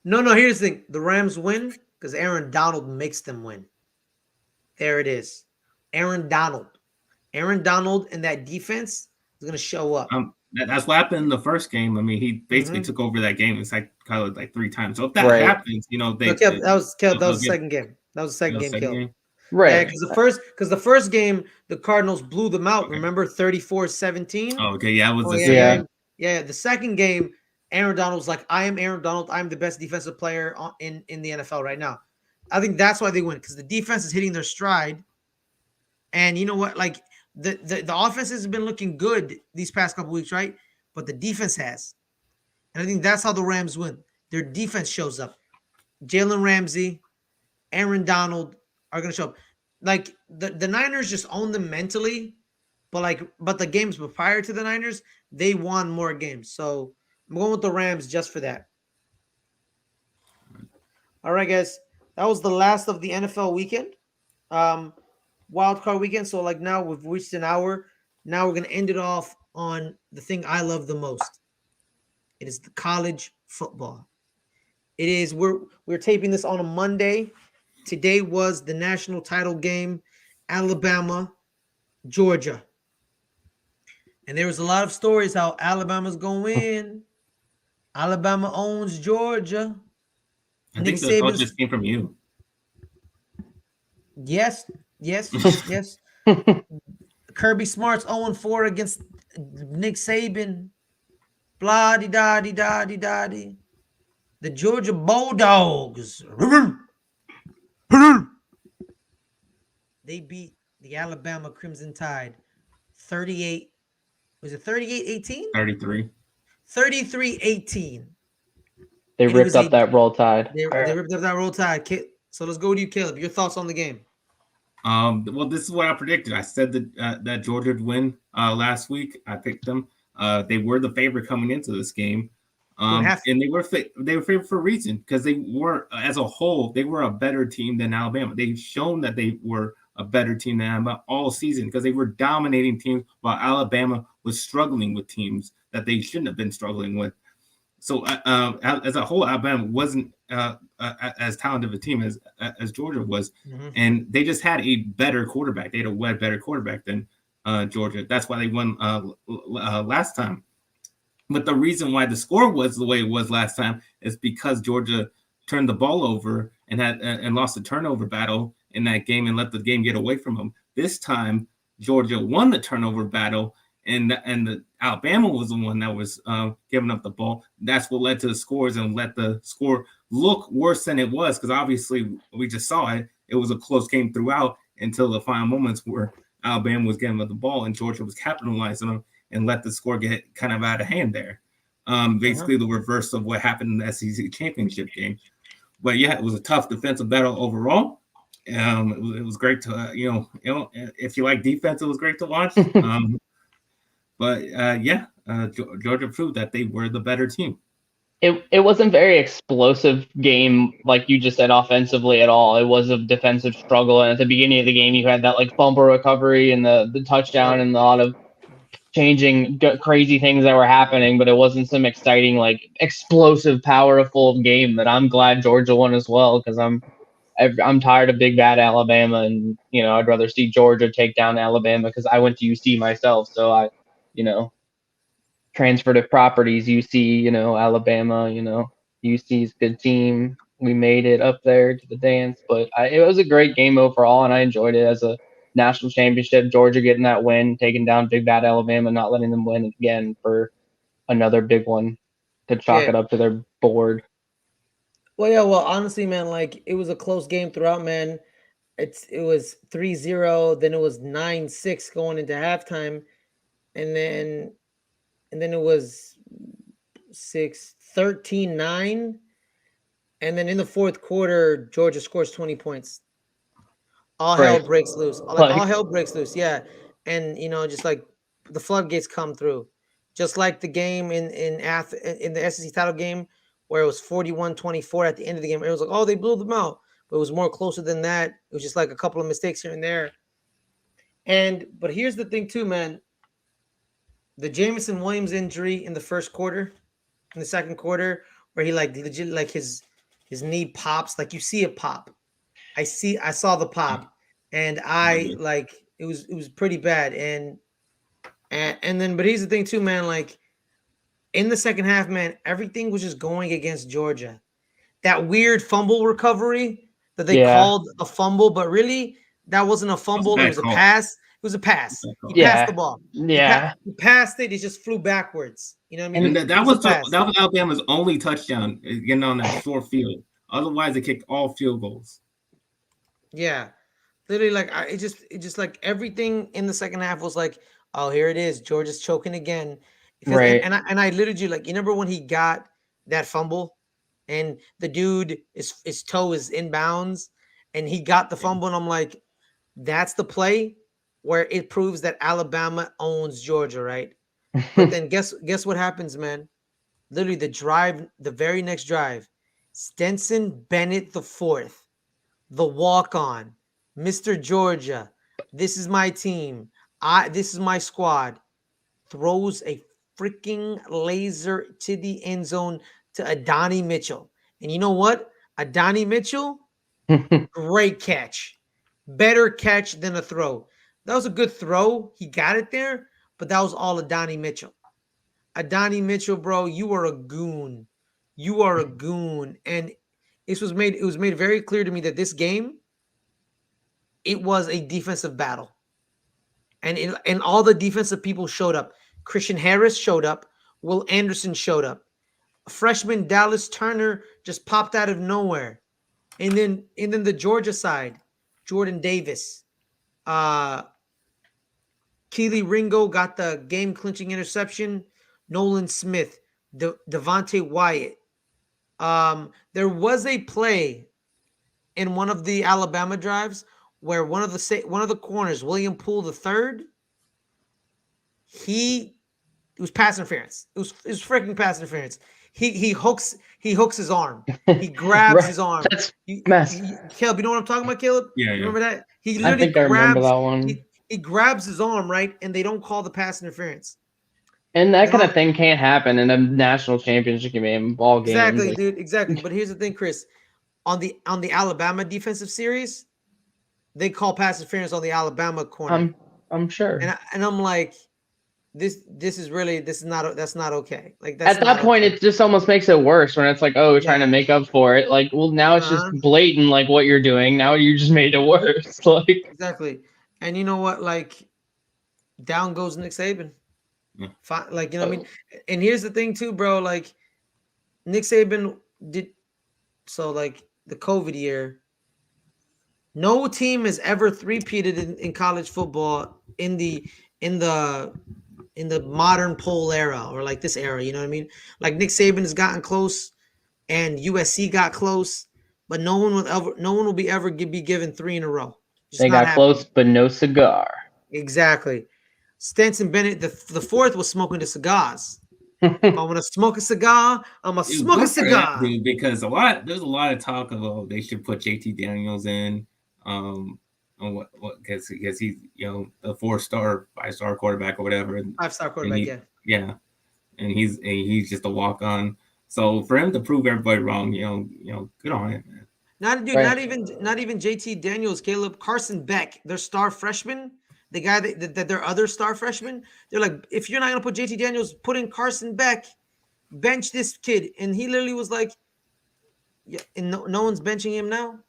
No, here's the thing. The Rams win because Aaron Donald makes them win. There it is. Aaron Donald. Aaron Donald and that defense is going to show up. That's what happened in the first game. I mean, he basically took over that game. It's like Kyler like 3 times. So if that happens, you know, that was the second game. That was the second game killed. Right. Yeah, because the first game the Cardinals blew them out. Okay. Remember 34-17? Oh, okay, yeah, it was the second game. Yeah, the second game, Aaron Donald's like, I am Aaron Donald. I'm the best defensive player in the NFL right now. I think that's why they win, because the defense is hitting their stride. And you know what? Like the offense has been looking good these past couple weeks, right? But the defense has. And I think that's how the Rams win. Their defense shows up. Jalen Ramsey, Aaron Donald are going to show up. Like the Niners just own them mentally, but the games prior to the Niners, they won more games. So I'm going with the Rams just for that. All right, guys. That was the last of the NFL weekend. Wild card weekend. So like now we've reached an hour. Now we're going to end it off on the thing I love the most. It is the college football. It is we're taping this on a Monday. Today was the national title game, Alabama, Georgia. And there was a lot of stories how Alabama's going to win. Alabama owns Georgia. I think the thought just came from you. Yes. Kirby Smart's 0-4 against Nick Saban. Blah-de-da-de-da-de-da-de. The Georgia Bulldogs. They beat the Alabama Crimson Tide 38. Was it 38-18? 33. 33-18. They ripped up that Roll Tide. They ripped up that Roll Tide. So let's go to you, Caleb. Your thoughts on the game? Well, this is what I predicted. I said that Georgia would win last week. I picked them. They were the favorite coming into this game. And they were favored for a reason, because they were, as a whole, they were a better team than Alabama. They've shown that they were a better team than Alabama all season, because they were dominating teams while Alabama was struggling with teams that they shouldn't have been struggling with. So as a whole, Alabama wasn't as talented of a team as Georgia was, and they just had a better quarterback. They had a way better quarterback than Georgia. That's why they won last time. But the reason why the score was the way it was last time is because Georgia turned the ball over and lost a turnover battle in that game and let the game get away from them. This time, Georgia won the turnover battle, and the Alabama was the one that was giving up the ball. That's what led to the scores and let the score look worse than it was, because obviously we just saw it. It was a close game throughout until the final moments where Alabama was giving up the ball and Georgia was capitalizing on them and let the score get kind of out of hand there. Basically the reverse of what happened in the SEC championship game. But yeah, it was a tough defensive battle overall. It was great to, if you like defense, it was great to watch. Georgia proved that they were the better team. It wasn't very explosive game, like you just said, offensively at all. It was a defensive struggle. And at the beginning of the game, you had that like fumble recovery and the touchdown and a lot of changing crazy things that were happening, but it wasn't some exciting, like explosive, powerful game that I'm glad Georgia won as well, because I'm tired of big bad Alabama, and I'd rather see Georgia take down Alabama, because I went to UC myself, so I transferred properties, UC, Alabama, UC's good team. We made it up there to the dance, but it was a great game overall, and I enjoyed it as a national championship. Georgia getting that win, taking down big bad Alabama, not letting them win again for another big one to chalk it up to their board. Well, honestly, man, like it was a close game throughout, man. It was 3-0, then it was 9-6 going into halftime, and then it was 6, 13-9. And then in the fourth quarter, Georgia scores 20 points. All hell Right. breaks loose. Like all hell breaks loose. Yeah. And just like the floodgates come through. Just like the game in the SEC title game where it was 41-24 at the end of the game. It was like, oh, they blew them out. But it was more closer than that. It was just like a couple of mistakes here and there. But here's the thing too, man. The Jamison Williams injury in the first quarter, in the second quarter, where he like legit like his knee pops, like you see it pop. I saw the pop, and I like it was pretty bad. And then, but here's the thing too, man. Like in the second half, man, everything was just going against Georgia. That weird fumble recovery that they called a fumble, but really that wasn't a fumble. It was a pass. It was a pass. He passed the ball. Yeah. He passed it. It just flew backwards. You know what I mean? And that was Alabama's only touchdown getting on that short field. Otherwise, they kicked all field goals. Yeah, literally, like it just like everything in the second half was like, oh, here it is. Georgia's choking again. Right. And I literally like, you remember when he got that fumble, and the dude his toe is inbounds, and he got the fumble, and I'm like, that's the play where it proves that Alabama owns Georgia, right? But then guess what happens, man? Literally the very next drive, Stenson Bennett the fourth, the walk-on, Mr. Georgia. This is my team. This is my squad. Throws a freaking laser to the end zone to Adonai Mitchell. And you know what? Adonai Mitchell, great catch. Better catch than a throw. That was a good throw. He got it there, but that was all Adonai Mitchell. Adonai Mitchell, bro, you are a goon. You are a goon. And it was made very clear to me that this game, it was a defensive battle. And all the defensive people showed up. Christian Harris showed up. Will Anderson showed up. Freshman Dallas Turner just popped out of nowhere. And then the Georgia side, Jordan Davis, Keely Ringo got the game-clinching interception. Nolan Smith, Devontae Wyatt. There was a play in one of the Alabama drives where one of the corners, William Poole III, it was pass interference. It was freaking pass interference. He hooks his arm. He grabs his arm. That's Caleb, you know what I'm talking about, Caleb? Yeah. Remember that? He I think I remember that one. He grabs his arm, right? And they don't call the pass interference. And that kind of thing can't happen in a national championship game, ball game. Exactly, dude. Exactly. But here's the thing, Chris. On the Alabama defensive series, they call pass interference on the Alabama corner. I'm sure. And I'm like, that's not okay. Like at that point, it just almost makes it worse when it's like, oh, we're trying to make up for it. Like, well, now it's just blatant, like what you're doing. Now you just made it worse. Like exactly. And you know what? Like, down goes Nick Saban. Like, you know what I mean? And here's the thing too, bro. Like, Nick Saban did so. Like the COVID year, no team has ever three-peated in college football in the modern poll era, or like this era, you know what I mean? Like Nick Saban has gotten close, and USC got close, but no one will be ever be given three in a row. Just they got close, but no cigar. Exactly. Stenson Bennett, the fourth, was smoking the cigars. If I want to smoke a cigar, I'm gonna smoke a cigar. Because there's a lot of talk of they should put JT Daniels in. Because he's a 4-star, 5-star quarterback or whatever. 5-star quarterback, yeah. And he's just a walk on. So for him to prove everybody wrong, good on him, man. Not even JT Daniels, Caleb. Carson Beck, their star freshman, the guy that their other star freshman. They're like, if you're not gonna put JT Daniels, put in Carson Beck, bench this kid, and he literally was like, yeah, and no one's benching him now.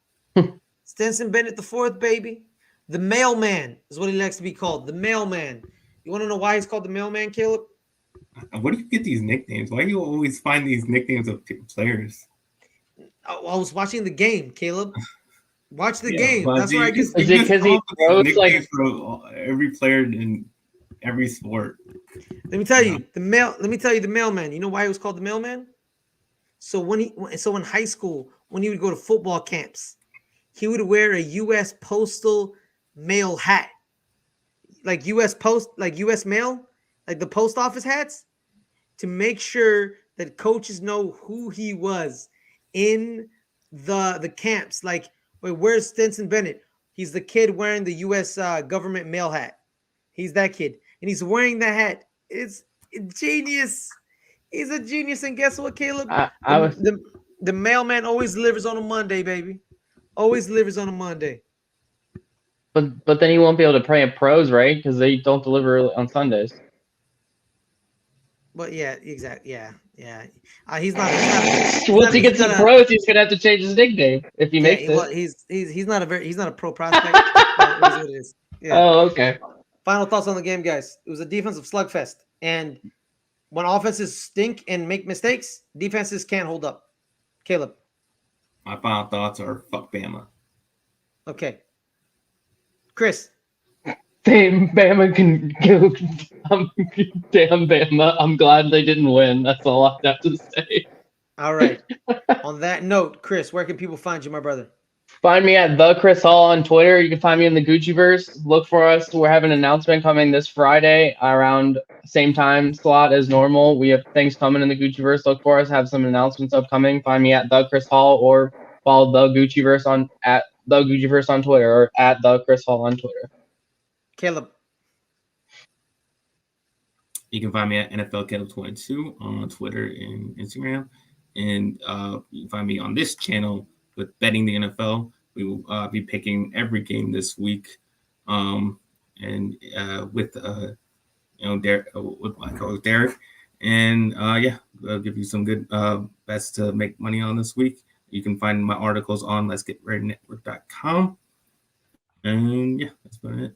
Stenson Bennett the fourth, baby. The mailman is what he likes to be called. The mailman. You want to know why he's called the mailman, Caleb? Where do you get these nicknames? Why do you always find these nicknames of players? I was watching the game, Caleb. Watch the game. That's why I guess. Is it because he throws like for every player in every sport. Let me tell you the mailman. You know why he was called the mailman? So in high school, when he would go to football camps, he would wear a U.S. postal mail hat, like U.S. mail, like the post office hats, to make sure that coaches know who he was in the camps. Like, wait, where's Stinson Bennett? He's the kid wearing the U.S. Government mail hat. He's that kid, and he's wearing the hat. It's genius. He's a genius, and guess what, Caleb? The mailman always delivers on a Monday, baby. Always delivers on a Monday. But then he won't be able to play at pros, right? Because they don't deliver on Sundays. But yeah, exactly. Yeah. He's Once he gets to pros, he's gonna have to change his nickname if he makes it. Well, he's not a pro prospect. It is what it is. Yeah. Oh, okay. Final thoughts on the game, guys. It was a defensive slugfest, and when offenses stink and make mistakes, defenses can't hold up. Caleb. My final thoughts are fuck Bama. Okay. Chris. Damn, Bama can go. Damn, Bama. I'm glad they didn't win. That's all I have to say. All right. On that note, Chris, where can people find you, my brother? Find me at the Chris Hall on Twitter. You can find me in the Gucciverse. Look for us. We're having an announcement coming this Friday around same time slot as normal. We have things coming in the Gucciverse. Look for us. Have some announcements upcoming. Find me at the Chris Hall or follow the Gucciverse at the Gucciverse on Twitter or at the Chris Hall on Twitter. Caleb. You can find me at NFL Caleb 22 on Twitter and Instagram. And you can find me on this channel with Betting the NFL. We will be picking every game this week. And with Derek, with my co-host Derek. And I'll give you some good bets to make money on this week. You can find my articles on letsgetreadynetwork.com. And that's about it.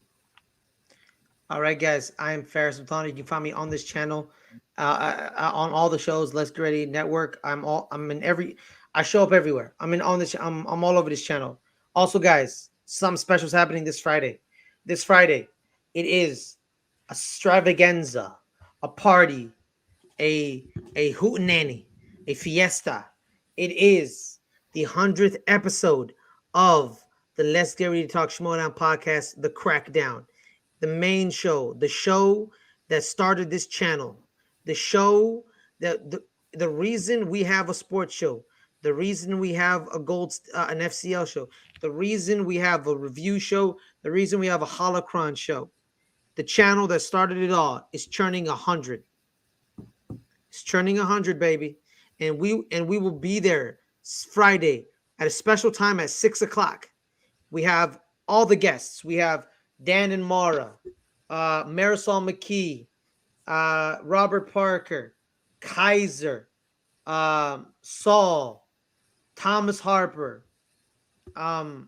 All right, guys. I am Ferris Muthana. You can find me on this channel, on all the shows. Let's Get Ready Network. I'm in every. I show up everywhere. I'm all over this channel. Also, guys, some specials happening this Friday. This Friday, it is a extravaganza, a party, a hootenanny, a fiesta. It is the 100th episode of the Let's Get Ready to Talk Schmodown podcast, The Crackdown. The main show, the show that started this channel, the show that the reason we have a sports show, the reason we have an FCL show, the reason we have a review show, the reason we have a holocron show, the channel that started it all is churning 100. It's churning 100, baby, and we will be there Friday at a special time at 6:00. We have all the guests. We have Dan and Mara, Marisol McKee, Robert Parker, Kaiser, Saul, Thomas Harper, a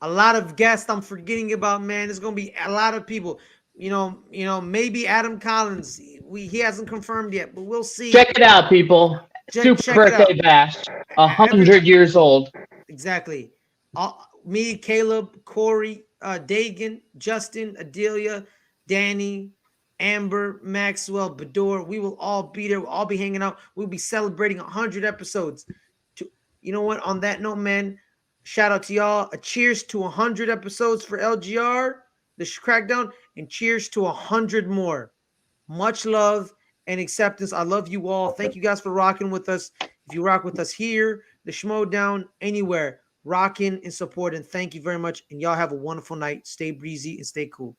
lot of guests I'm forgetting about, man. There's gonna be a lot of people. Maybe Adam Collins. He hasn't confirmed yet, but we'll see. Check it out, people. Super birthday bash. 100 years old. Exactly. Me, Caleb, Corey, Dagan, Justin, Adelia, Danny, Amber, Maxwell, Bador. We will all be there. We'll all be hanging out. We'll be celebrating 100 episodes. You know what? On that note, man, shout out to y'all. A cheers to 100 episodes for LGR, the Crackdown, and cheers to 100 more. Much love and acceptance. I love you all. Thank you guys for rocking with us. If you rock with us here, the Schmodown, anywhere, rocking and supporting. Thank you very much. And y'all have a wonderful night. Stay breezy and stay cool.